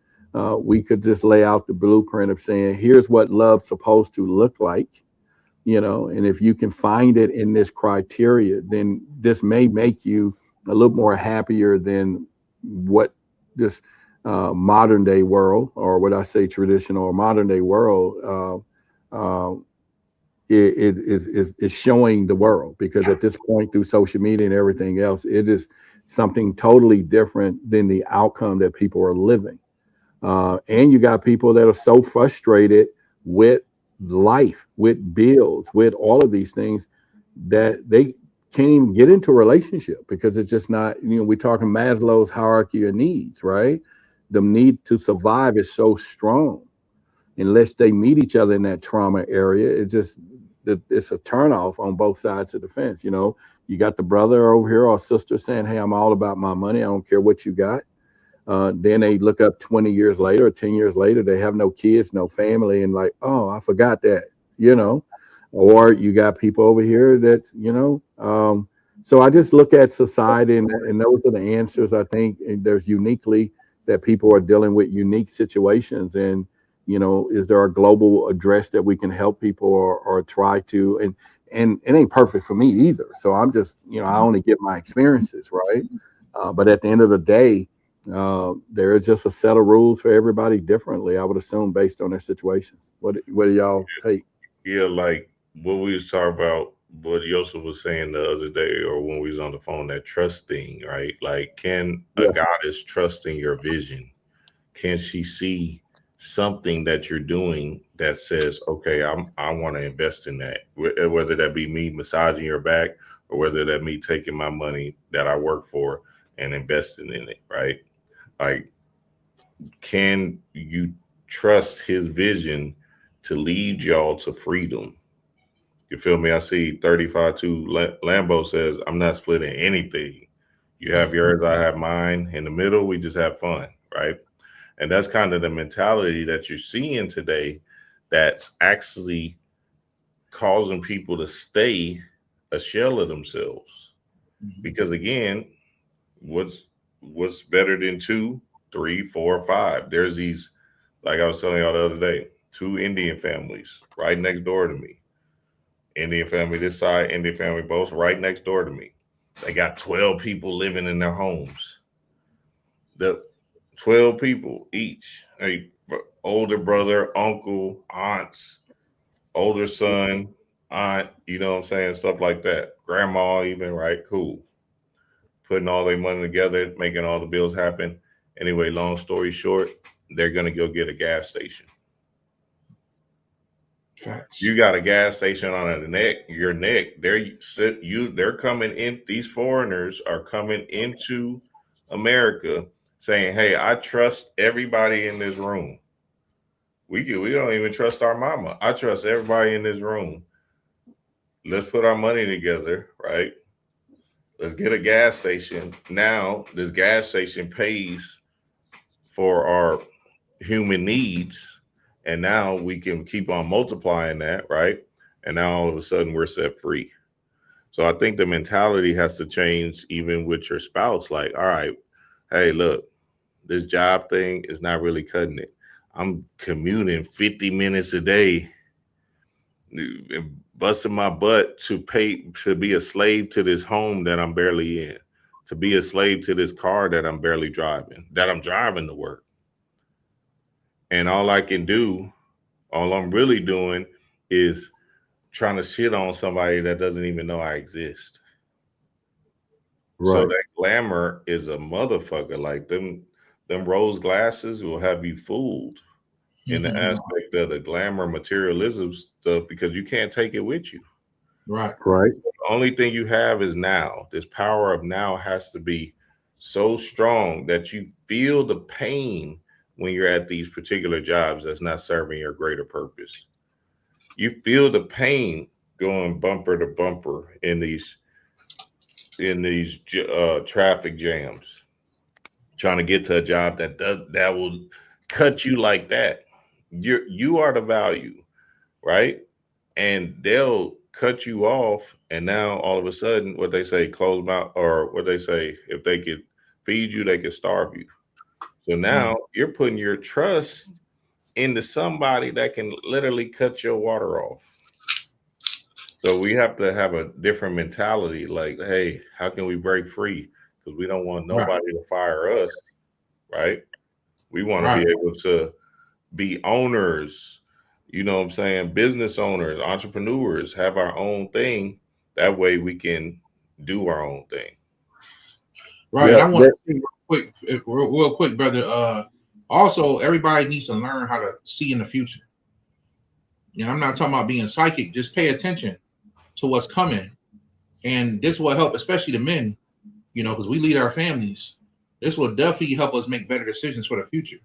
we could just lay out the blueprint of saying, here's what love's supposed to look like, and if you can find it in this criteria, then this may make you a little more happier than what this modern day world, or what I say traditional or modern day world, is showing the world. Because at this point, through social media and everything else, it is something totally different than the outcome that people are living. And you got people that are so frustrated with life, with bills, with all of these things, that they can't even get into a relationship, because it's just not, we're talking Maslow's hierarchy of needs, right? The need to survive is so strong. Unless they meet each other in that trauma area, it's a turnoff on both sides of the fence. You got the brother over here or sister saying, hey, I'm all about my money, I don't care what you got. Then they look up 20 years later or 10 years later, they have no kids, no family, and like, oh, I forgot that, or you got people over here that's, so I just look at society, and those are the answers. I think there's uniquely that people are dealing with unique situations, and, is there a global address that we can help people or try to, and it ain't perfect for me either. So I'm just, I only get my experiences, right? But at the end of the day, there is just a set of rules for everybody differently, I would assume, based on their situations. What do y'all take? Yeah, like what we was talking about, what Yosef was saying the other day, or when we was on the phone, that trust thing, right? Like, can a goddess trust in your vision? Can she see something that you're doing that says, okay, I want to invest in that, whether that be me massaging your back, or whether that me taking my money that I work for and investing in it, right? Like, can you trust his vision to lead y'all to freedom? You feel me? I see 35-2 Lambo says, I'm not splitting anything. You have yours, I have mine. In the middle, we just have fun, right? And that's kind of the mentality that you're seeing today that's actually causing people to stay a shell of themselves. Because again, what's better than 2, 3, 4, 5? There's these, like I was telling y'all the other day, 2 Indian families right next door to me. Indian family this side, Indian family both right next door to me. They got 12 people living in their homes. The 12 people each, older brother, uncle, aunts, older son, aunt, you know what I'm saying? Stuff like that. Grandma even, right? Cool. Putting all their money together, making all the bills happen. Anyway, long story short, they're going to go get a gas station. Facts. You got a gas station on your neck. They're coming in. These foreigners are coming into America saying, "Hey, I trust everybody in this room. We don't even trust our mama. I trust everybody in this room. Let's put our money together, right? Let's get a gas station. Now this gas station pays for our human needs, and now we can keep on multiplying that, right? And now all of a sudden we're set free." So I think the mentality has to change even with your spouse. Like, all right, hey, look, this job thing is not really cutting it. I'm commuting 50 minutes a day, busting my butt to be a slave to this home that I'm barely in, to be a slave to this car that I'm barely driving, that I'm driving to work. And all I'm really doing is trying to shit on somebody that doesn't even know I exist. Right. So that glamour is a motherfucker. Like them rose glasses will have you fooled in the aspect of the glamour materialism stuff, because you can't take it with you. Right. Right. The only thing you have is now. This power of now has to be so strong that you feel the pain when you're at these particular jobs that's not serving your greater purpose. You feel the pain going bumper to bumper in these traffic jams, trying to get to a job that will cut you like that. You are the value, right? And they'll cut you off, and now all of a sudden, what they say, close mouth, or what they say, if they could feed you, they could starve you. So now you're putting your trust into somebody that can literally cut your water off. So we have to have a different mentality. Like, hey, how can we break free? Because we don't want nobody to fire us, right? We want to be able to be owners, you know what I'm saying? Business owners, entrepreneurs, have our own thing. That way we can do our own thing. Right. Yeah, and I want to real quick, brother. Also, everybody needs to learn how to see in the future. And I'm not talking about being psychic. Just pay attention to what's coming. And this will help, especially the men, because we lead our families. This will definitely help us make better decisions for the future.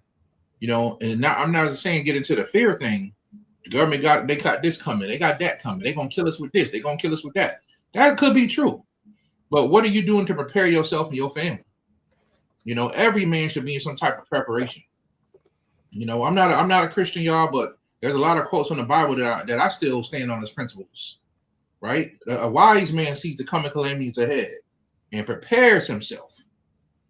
And now I'm not saying get into the fear thing. The government they got this coming, they got that coming, they're gonna kill us with this, they're gonna kill us with that. That could be true. But what are you doing to prepare yourself and your family? Every man should be in some type of preparation. I'm not a Christian, y'all, but there's a lot of quotes from the Bible that I still stand on as principles. Right? A wise man sees the coming calamities ahead and prepares himself.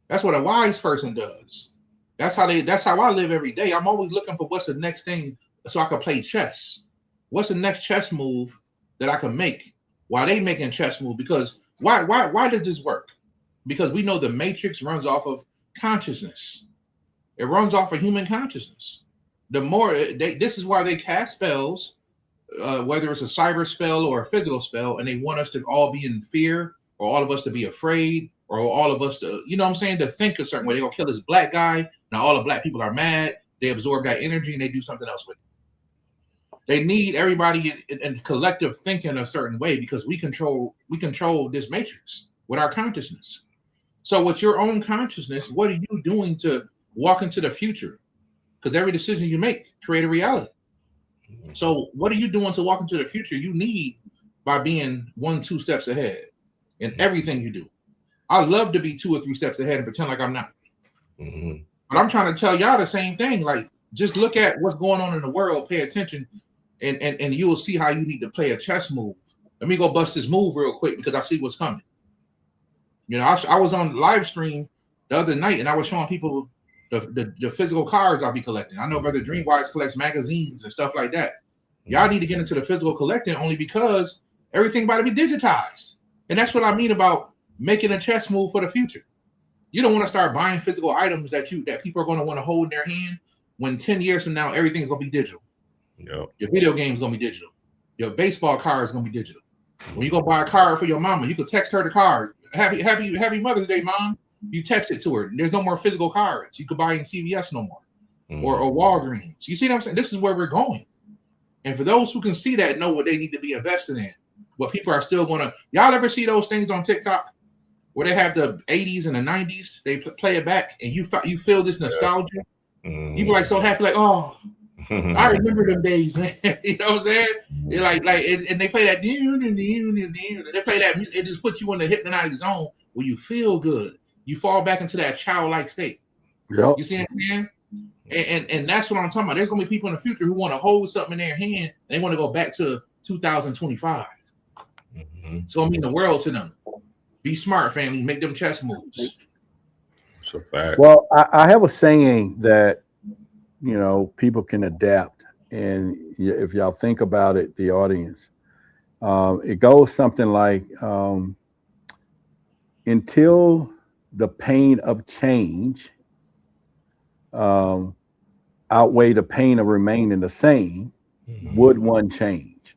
That's what a wise person does. That's how I live every day. I'm always looking for what's the next thing so I can play chess. What's the next chess move that I can make while they making chess move? Because why does this work? Because we know the matrix runs off of consciousness. It runs off of human consciousness. The more this is why they cast spells, whether it's a cyber spell or a physical spell, and they want us to all be in fear, or all of us to be afraid, or all of us to, to think a certain way. They're gonna kill this black guy. Now all the black people are mad. They absorb that energy and they do something else with it. They need everybody in collective thinking a certain way, because we control this matrix with our consciousness. So with your own consciousness, what are you doing to walk into the future? Because every decision you make create a reality. So what are you doing to walk into the future? You need by being 1-2 steps ahead in everything you do. I love to be 2 or 3 steps ahead and pretend like I'm not. But I'm trying to tell y'all the same thing. Like, just look at what's going on in the world, pay attention, and you will see how you need to play a chess move. Let me go bust this move real quick because I see what's coming. You know, I was on live stream the other night and I was showing people the physical cards I'll be collecting. I know Brother Dreamwise collects magazines and stuff like that. Y'all need to get into the physical collecting only because everything about to be digitized. And that's what I mean about making a chess move for the future. You don't want to start buying physical items that people are going to want to hold in their hand when 10 years from now, everything's going to be digital. Yep. Your video game's going to be digital. Your baseball card is going to be digital. When you go buy a card for your mama, you can text her the card. Happy Mother's Day, Mom. You text it to her. There's no more physical cards. You could buy in CVS no more or Walgreens. You see what I'm saying? This is where we're going. And for those who can see that, know what they need to be invested in. What people are still going to. Y'all ever see those things on TikTok where they have the 80s and the 90s? They play it back and you feel this nostalgia. You be like so happy, like, oh, I remember them days, man. You know what I'm saying? They're like, and they play that. They play that. It just puts you in the hypnotic zone where you feel good. You fall back into that childlike state. Yep. You see what I'm saying? And that's what I'm talking about. There's gonna be people in the future who want to hold something in their hand and they want to go back to 2025. So I mean the world to them. Be smart, family. Make them chess moves. It's a fact. Well, I have a saying that, you know, people can adapt. And if y'all think about it, the audience, it goes something like, until the pain of change outweigh the pain of remaining the same, would one change?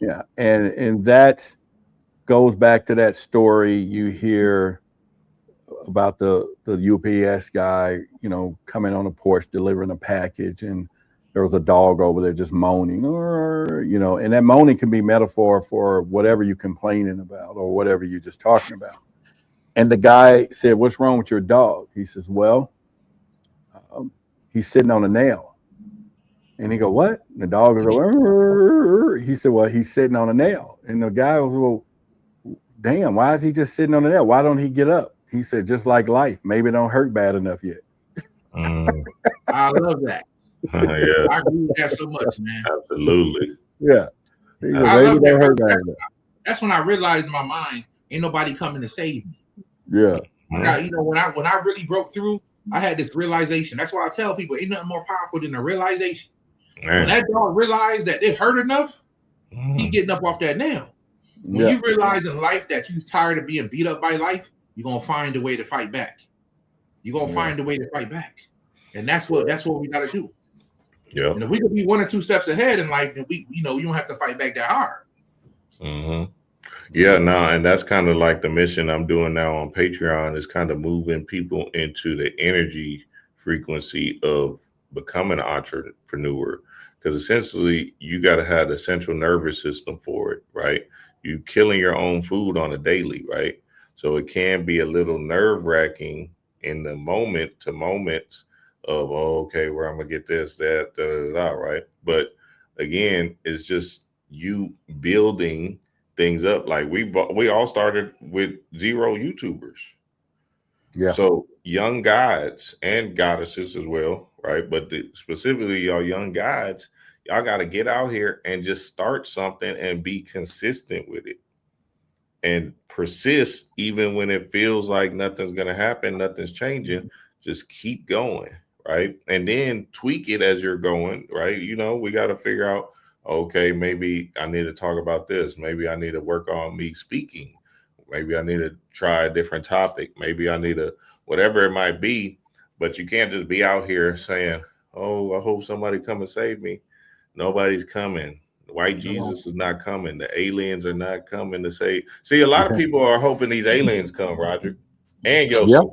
Yeah. And that goes back to that story you hear about the UPS guy, you know, coming on the porch delivering a package, and there was a dog over there just moaning, or, you know, and that moaning can be metaphor for whatever you're complaining about or whatever you're just talking about. And the guy said, "What's wrong with your dog?" He says, "Well, he's sitting on a nail." And he go, "What?" And the dog goes, "Arr." He said, "Well, he's sitting on a nail." And the guy was, "Well, damn, why is he just sitting on the nail? Why don't he get up?" He said, "Just like life, maybe it don't hurt bad enough yet." I love that. Yeah, I agree with that so much, man. absolutely. Yeah. I love that. That's when I realized in my mind, ain't nobody coming to save me. Yeah. You know, when I really broke through, I had this realization. That's why I tell people, ain't nothing more powerful than a realization. When that dog realized that it hurt enough, he's getting up off that nail. When you realize in life that you're tired of being beat up by life, you're gonna find a way to fight back. You're gonna find a way to fight back, and that's what we got to do. Yeah, and if we could be 1 or 2 steps ahead in life, then you don't have to fight back that hard. Yeah, no, and that's kind of like the mission I'm doing now on Patreon, is kind of moving people into the energy frequency of becoming an entrepreneur, because essentially you got to have the central nervous system for it, right? You killing your own food on a daily, right? So it can be a little nerve-wracking in the moment to moments of, oh, okay, where I'm gonna get this, that, right? But again, it's just you building things up. Like we all started with 0 YouTubers. Yeah. So young guides and goddesses as well, right? But specifically y'all young guides, y'all got to get out here and just start something and be consistent with it and persist even when it feels like nothing's going to happen, nothing's changing. Just keep going, right? And then tweak it as you're going, right? You know, we got to figure out, okay, maybe I need to talk about this. Maybe I need to work on me speaking. Maybe I need to try a different topic. Maybe I need to, whatever it might be. But you can't just be out here saying, oh, I hope somebody come and save me. Nobody's coming. White Jesus is not coming. The aliens are not coming to save. See, a lot of people are hoping these aliens come, Roger. And Yosef.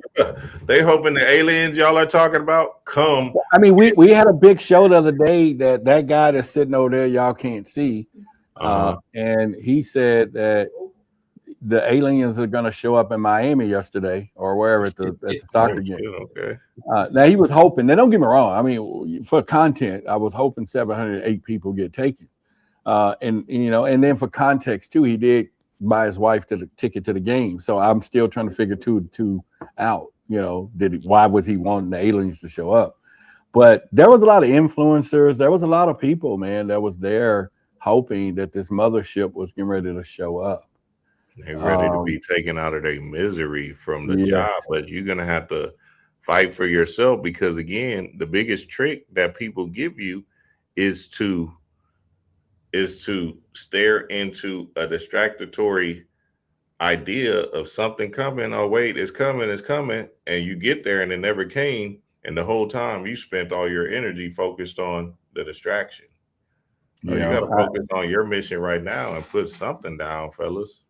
They hoping the aliens y'all are talking about come. I mean, we had a big show the other day that guy that's sitting over there, y'all can't see. And he said that the aliens are going to show up in Miami yesterday or wherever at the soccer game. Okay. Now he was hoping. Now don't get me wrong. I mean, for content, I was hoping 708 people get taken. And you know, and then for context too, he did buy his wife the ticket to the game. So I'm still trying to figure two out. why was he wanting the aliens to show up? But there was a lot of influencers. There was a lot of people, man, that was there hoping that this mothership was getting ready to show up. They're ready to be taken out of their misery from the job, but you're gonna have to fight for yourself, because again, the biggest trick that people give you is to stare into a distractory idea of something coming. Oh wait, it's coming, and you get there and it never came, and the whole time you spent all your energy focused on the distraction. You got to focus on your mission right now and put something down, fellas.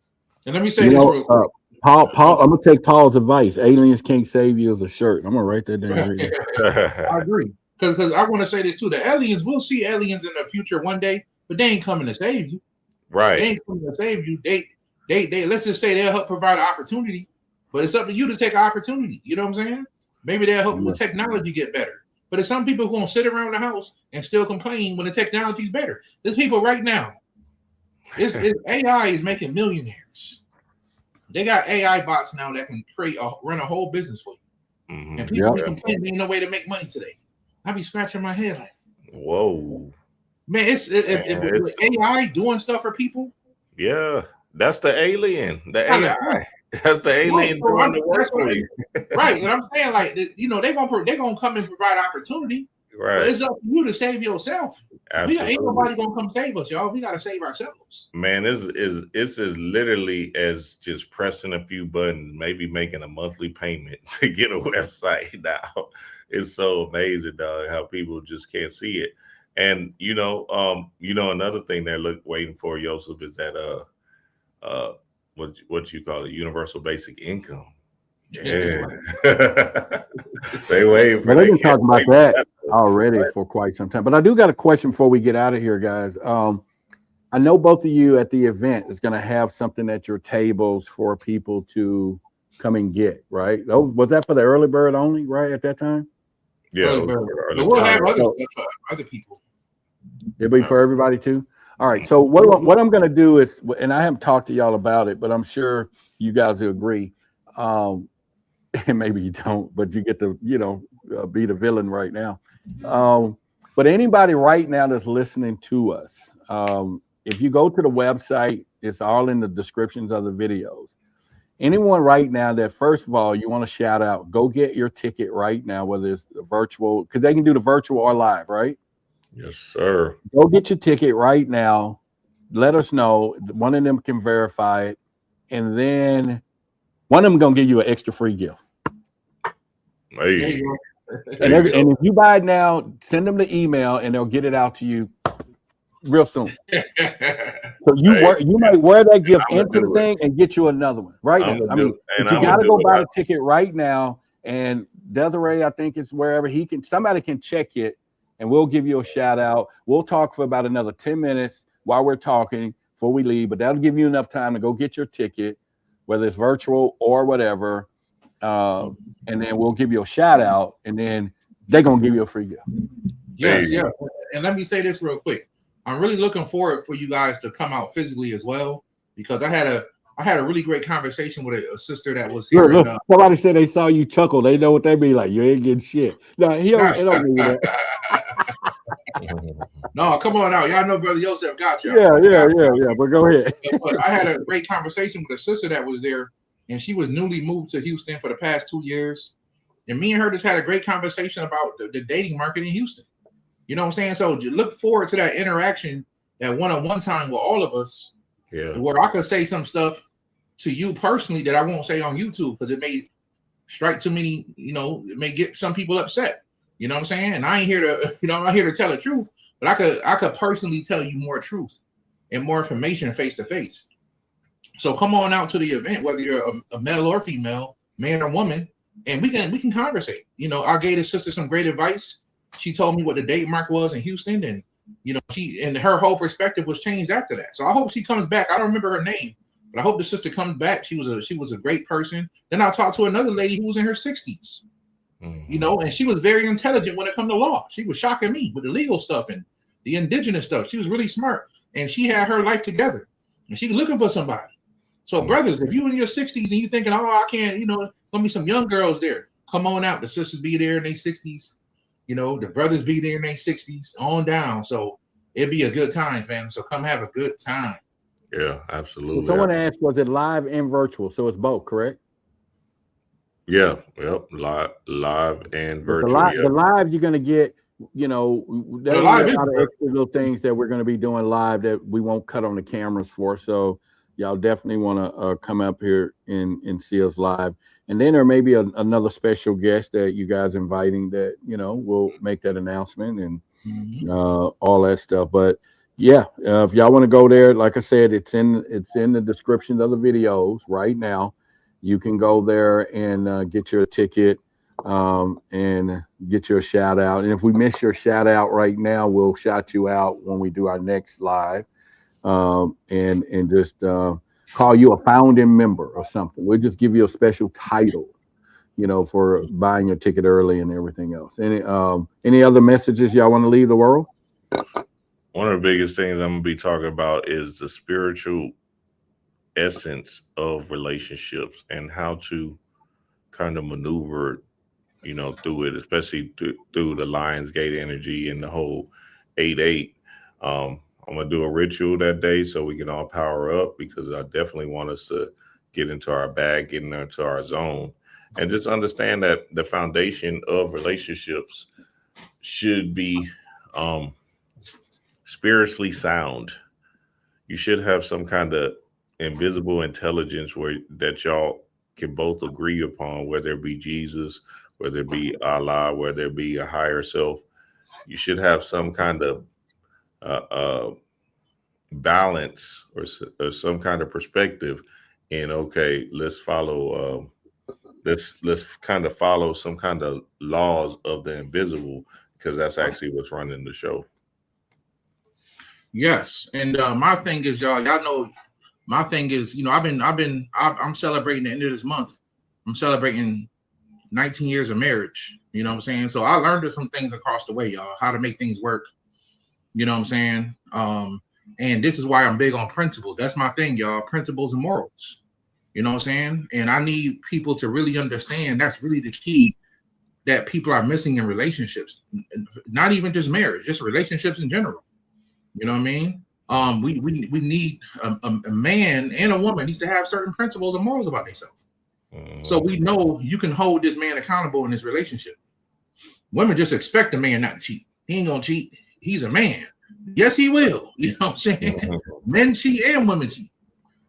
And let me say this real quick. Paul, I'm gonna take Paul's advice. Aliens can't save you as a shirt. I'm gonna write that down. I agree, because I want to say this too. The aliens, we'll see aliens in the future one day, but they ain't coming to save you. Right? They ain't coming to save you. They let's just say they'll help provide an opportunity, but it's up to you to take an opportunity. You know what I'm saying? Maybe they'll help with technology get better. But there's some people who gonna sit around the house and still complain when the technology's better. There's people right now. AI is making millionaires. They got AI bots now that can run a whole business for you. Mm-hmm. And people be complaining ain't no way to make money today. I be scratching my head like, whoa, man! It's AI doing stuff for people. Yeah, that's the alien. The AI. That's the alien doing the work for you. Right, and I'm saying, like, they're gonna come and provide opportunity. Right, but it's up to you to save yourself. Ain't nobody gonna come save us, y'all. We gotta save ourselves. Man, it's as literally as just pressing a few buttons, maybe making a monthly payment to get a website now. It's so amazing, dog, how people just can't see it. And another thing they're waiting for, Joseph, is that what you call it, universal basic income. Yeah. They wait. But they've been talking about that already for quite some time. But I do got a question before we get out of here, guys. I know both of you at the event is going to have something at your tables for people to come and get, right? Oh, was that for the early bird only, right, at that time? Yeah. We'll have other stuff for other people. It'll be for everybody too? All right. So what I'm going to do is, and I haven't talked to y'all about it, but I'm sure you guys will agree. And maybe you don't, but you get to, be the villain right now. But anybody right now that's listening to us, if you go to the website, it's all in the descriptions of the videos. Anyone right now that, first of all, you want to shout out, go get your ticket right now, whether it's the virtual, because they can do the virtual or live, right? Yes, sir. Go get your ticket right now. Let us know. One of them can verify it. And then one of them going to give you an extra free gift. Hey. And if you buy it now, send them the email and they'll get it out to you real soon. So you might wear that gift into the thing and get you another one right now. I mean, you got to go buy the ticket right now. And Desiree, I think it's wherever somebody can check it and we'll give you a shout out. We'll talk for about another 10 minutes while we're talking before we leave, but that'll give you enough time to go get your ticket, whether it's virtual or whatever. And then we'll give you a shout out, and then they're gonna give you a free gift. Yes, yeah. And let me say this real quick. I'm really looking forward for you guys to come out physically as well, because I had a really great conversation with a sister that was here. Look, somebody said they saw you chuckle. They know what they mean. Like, you ain't getting shit. No, he don't mean that. No, come on out. Y'all know Brother Joseph got you. Yeah. But go ahead. But I had a great conversation with a sister that was there, and she was newly moved to Houston for the past 2 years. And me and her just had a great conversation about the dating market in Houston. You know what I'm saying? So look forward to that interaction, that one-on-one time with all of us, where I could say some stuff to you personally that I won't say on YouTube because it may strike too many, it may get some people upset. You know what I'm saying? And I ain't here to, I'm not here to tell the truth, but I could personally tell you more truth and more information face to face. So come on out to the event, whether you're a male or female, man or woman, and we can conversate. I gave this sister some great advice. She told me what the date mark was in Houston, and and her whole perspective was changed after that. So I hope she comes back. I don't remember her name, but I hope the sister comes back. She was a great person. Then I talked to another lady who was in her 60s, and she was very intelligent when it comes to law. She was shocking me with the legal stuff and the indigenous stuff. She was really smart, and she had her life together, and she was looking for somebody. So, brothers, if you in your 60s and you thinking, oh, I can't, gonna be some young girls there. Come on out. The sisters be there in their 60s. The brothers be there in their 60s on down. So it'd be a good time, fam. So come have a good time. Yeah, absolutely. Someone asked, was it live and virtual? So it's both, correct? Yeah, yep. Live and virtual. The live you're gonna get, there's a lot of extra little things that we're gonna be doing live that we won't cut on the cameras for. So y'all definitely want to come up here and see us live. And then there may be another special guest that you guys inviting that, we'll make that announcement and all that stuff. But yeah, if y'all want to go there, like I said, it's in the description of the videos right now. You can go there and get your ticket and get your shout out. And if we miss your shout out right now, we'll shout you out when we do our next live. And just call you a founding member or something. We'll just give you a special title, for buying your ticket early and everything else. Any other messages y'all want to leave the world? One of the biggest things I'm gonna be talking about is the spiritual essence of relationships and how to kind of maneuver, through it, especially through the Lionsgate energy and the whole 8-8. I'm gonna do a ritual that day so we can all power up, because I definitely want us to get into our bag, get into our zone, and just understand that the foundation of relationships should be spiritually sound. You should have some kind of invisible intelligence that y'all can both agree upon, whether it be Jesus, whether it be Allah, whether it be a higher self. You should have some kind of balance or some kind of perspective in, okay, let's follow let's kind of follow some kind of laws of the invisible, because that's actually what's running the show. Yes. And my thing is, y'all know my thing is, I'm celebrating the end of this month. I'm celebrating 19 years of marriage. You know what I'm saying? So I learned some things across the way, y'all, how to make things work. You know what I'm saying? And this is why I'm big on principles. That's my thing, y'all. Principles and morals. You know what I'm saying? And I need people to really understand that's really the key that people are missing in relationships. Not even just marriage, just relationships in general. You know what I mean? We need a man and a woman needs to have certain principles and morals about themselves. So we know you can hold this man accountable in this relationship. Women just expect a man not to cheat. He ain't gonna cheat. He's a man. Yes, he will. You know what I'm saying? Men cheat and women cheat.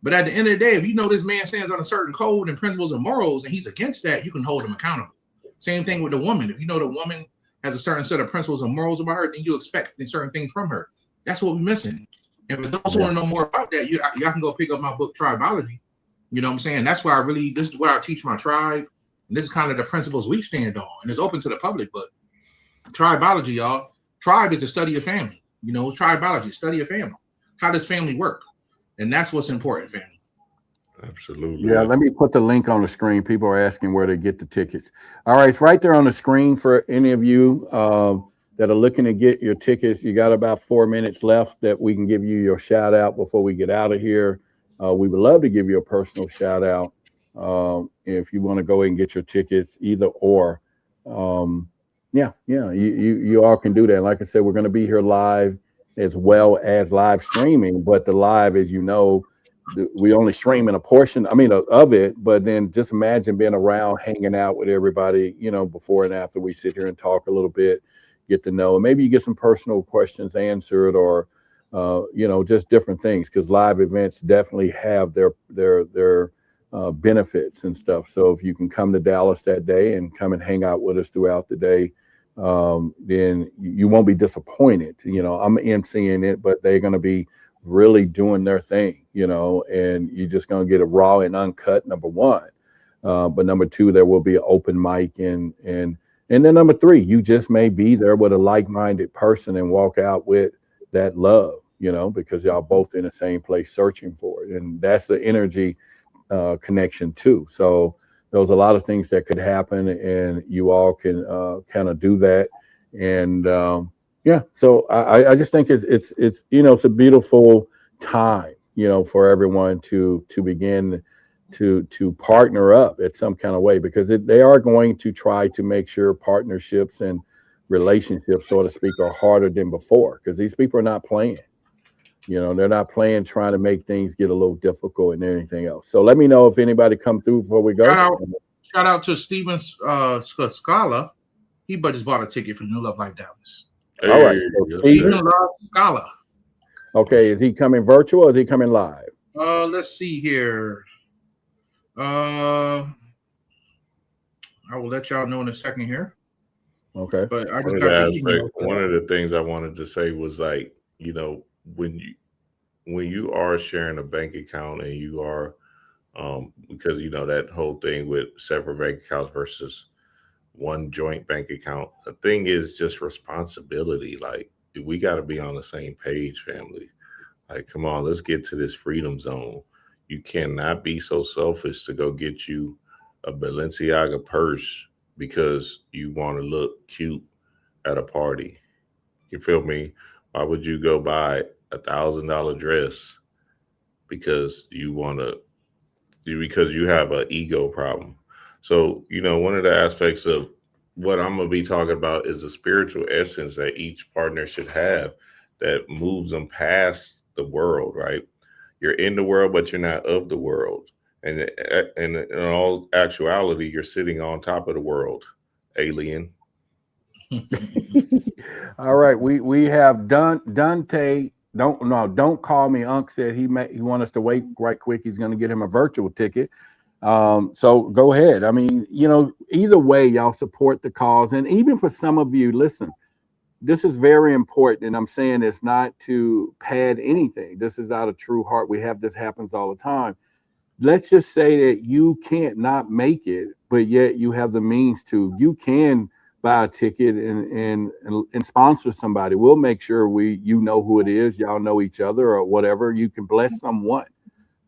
But at the end of the day, if you know this man stands on a certain code and principles and morals, and he's against that, you can hold him accountable. Same thing with the woman. If you know the woman has a certain set of principles and morals about her, then you expect certain things from her. That's what we're missing. And for those who want to know more about that, y'all can go pick up my book, Tribology. You know what I'm saying? That's why this is what I teach my tribe. And this is kind of the principles we stand on. And it's open to the public, but Tribology, y'all. Tribe is the study of family. Tribology, study of family. How does family work? And that's what's important, family. Absolutely. Yeah, let me put the link on the screen. People are asking where to get the tickets. All right, it's right there on the screen for any of you that are looking to get your tickets. You got about 4 minutes left that we can give you your shout out before we get out of here. We would love to give you a personal shout out if you want to go ahead and get your tickets, either or. You all can do that. Like I said, we're going to be here live as well as live streaming, but the live, as you know, we only stream in a portion, of it, but then just imagine being around, hanging out with everybody, before and after we sit here and talk a little bit, get to know, and maybe you get some personal questions answered or, just different things, because live events definitely have their benefits and stuff. So if you can come to Dallas that day and come and hang out with us throughout the day, then you won't be disappointed. I'm emceeing it, but they're going to be really doing their thing, and you're just going to get a raw and uncut, number one. But number two, there will be an open mic, and then number three, you just may be there with a like-minded person and walk out with that love, because y'all both in the same place searching for it. And that's the energy connection too. So there's a lot of things that could happen, and you all can kind of do that. And so I just think it's a beautiful time, for everyone to begin to partner up at some kind of way, because they are going to try to make sure partnerships and relationships, so to speak, are harder than before, because these people are not playing. They're not playing, trying to make things get a little difficult and anything else. So let me know if anybody come through before we go. Shout out to Steven Scala. He just bought a ticket for New Love Life Dallas. All right. So Steven Love Scala. Okay, is he coming virtual or is he coming live? Let's see here. I will let y'all know in a second here. Okay. But I just got the email. One of the things I wanted to say was, like, when you are sharing a bank account and you are because that whole thing with separate bank accounts versus one joint bank account, the thing is just responsibility. Like, we got to be on the same page, family. Like, come on, let's get to this freedom zone. You cannot be so selfish to go get you a Balenciaga purse because you want to look cute at a party. You feel me? Why would you go buy $1,000 dress because you have an ego problem? So, one of the aspects of what I'm going to be talking about is the spiritual essence that each partner should have that moves them past the world, right? You're in the world, but you're not of the world. And in all actuality, you're sitting on top of the world, alien. All right, we have Dante. Don't call me. Unc said he want us to wait right quick. He's going to get him a virtual ticket. So go ahead. I mean, either way, y'all support the cause, and even for some of you, listen. This is very important, and I'm saying it's not to pad anything. This is out of true heart. We have this happens all the time. Let's just say that you can't not make it, but yet you have the means to. You can buy a ticket and sponsor somebody. We'll make sure you know who it is. Y'all know each other or whatever. You can bless someone,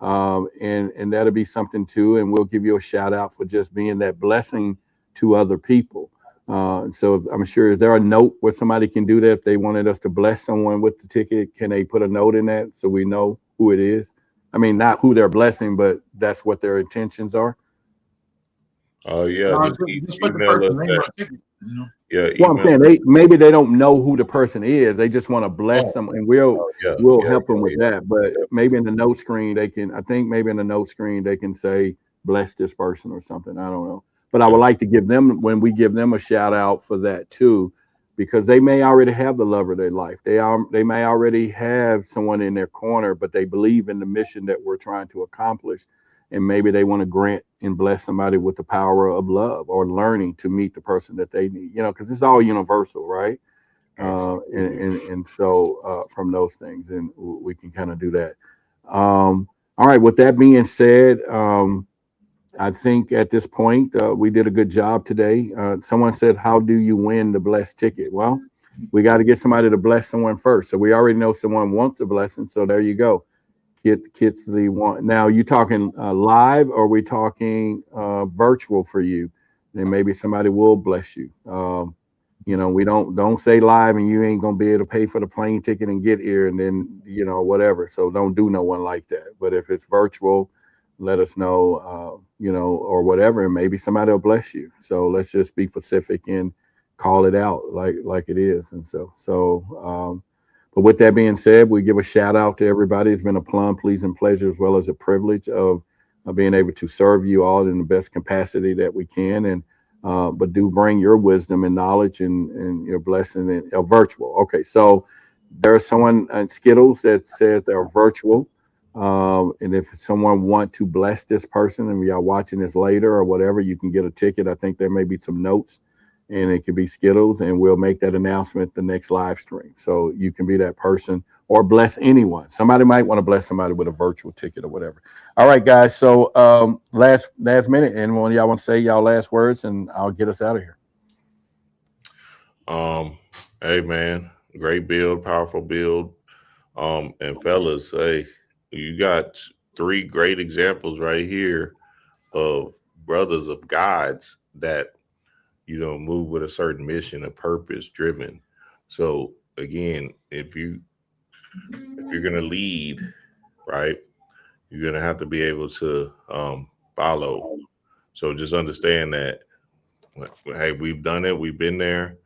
and that'll be something too. And we'll give you a shout out for just being that blessing to other people. So I'm sure, is there a note where somebody can do that if they wanted us to bless someone with the ticket? Can they put a note in that so we know who it is? I mean, not who they're blessing, but that's what their intentions are. Oh yeah, just put the person name on the ticket. Yeah. Well, I'm saying maybe they don't know who the person is. They just want to bless them, and we'll help them with that. But maybe in the note screen they can. I think maybe in the note screen they can say bless this person or something. I don't know. But I would like to give them, when we give them, a shout out for that too, because they may already have the love of their life. They may already have someone in their corner, but they believe in the mission that we're trying to accomplish. And maybe they want to grant and bless somebody with the power of love or learning to meet the person that they need, because it's all universal, right? And so from those things, and we can kind of do that. All right. With that being said, I think at this point we did a good job today. Someone said, "How do you win the blessed ticket?" Well, we got to get somebody to bless someone first. So we already know someone wants a blessing. So there you go. Kids the one. Now, you talking live, or are we talking virtual for you? Then maybe somebody will bless you. We don't say live and you ain't gonna be able to pay for the plane ticket and get here, and then whatever. So don't do no one like that. But if it's virtual, let us know, or whatever, and maybe somebody will bless you. So let's just be specific and call it out like it is. And but with that being said, we give a shout out to everybody. It's been a plum, pleasing pleasure, as well as a privilege of being able to serve you all in the best capacity that we can. And but do bring your wisdom and knowledge and your blessing in virtual. Okay, so there's someone at Skittles that says they're virtual. And if someone want to bless this person and we are watching this later or whatever, you can get a ticket. I think there may be some notes, and it could be Skittles, and we'll make that announcement the next live stream. So you can be that person or bless anyone. Somebody might want to bless somebody with a virtual ticket or whatever. All right, guys. So last minute, anyone y'all want to say y'all last words, and I'll get us out of here. Hey man, great build, powerful build. And fellas, hey, you got 3 great examples right here of brothers of gods that move with a certain mission, a purpose driven. So again, if you're gonna lead, right? You're going to have to be able to follow. So just understand that, hey, we've done it. We've been there.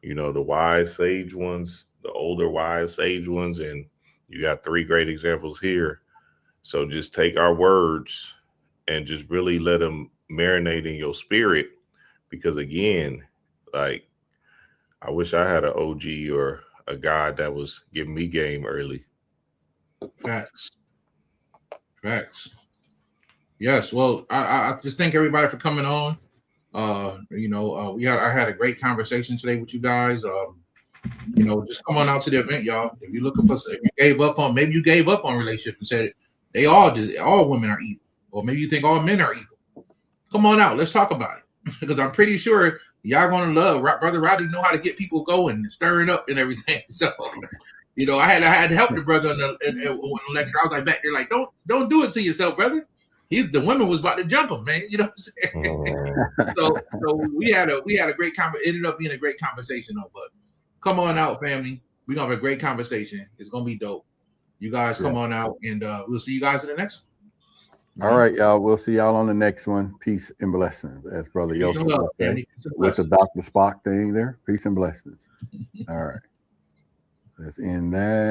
You know, the wise sage ones, the older wise sage ones, and you got 3 great examples here. So just take our words and just really let them marinate in your spirit. Because again, like, I wish I had an OG or a guy that was giving me game early. Facts. Yes. Well, I just thank everybody for coming on. I had a great conversation today with you guys. Just come on out to the event, y'all. If you're looking for, if you gave up on, maybe you gave up on relationships and said all women are evil, or maybe you think all men are evil. Come on out. Let's talk about it. Because I'm pretty sure y'all gonna love Brother Rodney. Know how to get people going and stirring up and everything. So, I had to help the brother in the lecture. I was like back there, like, don't do it to yourself, brother. The women was about to jump him, man. You know what I'm saying? So we had a great ended up being a great conversation though. But come on out, family. We're gonna have a great conversation. It's gonna be dope. You guys come on out, and we'll see you guys in the next one. All right, y'all. We'll see y'all on the next one. Peace and blessings. That's Brother Yosef with the Dr. Spock thing there. Peace and blessings. All right. Let's end that.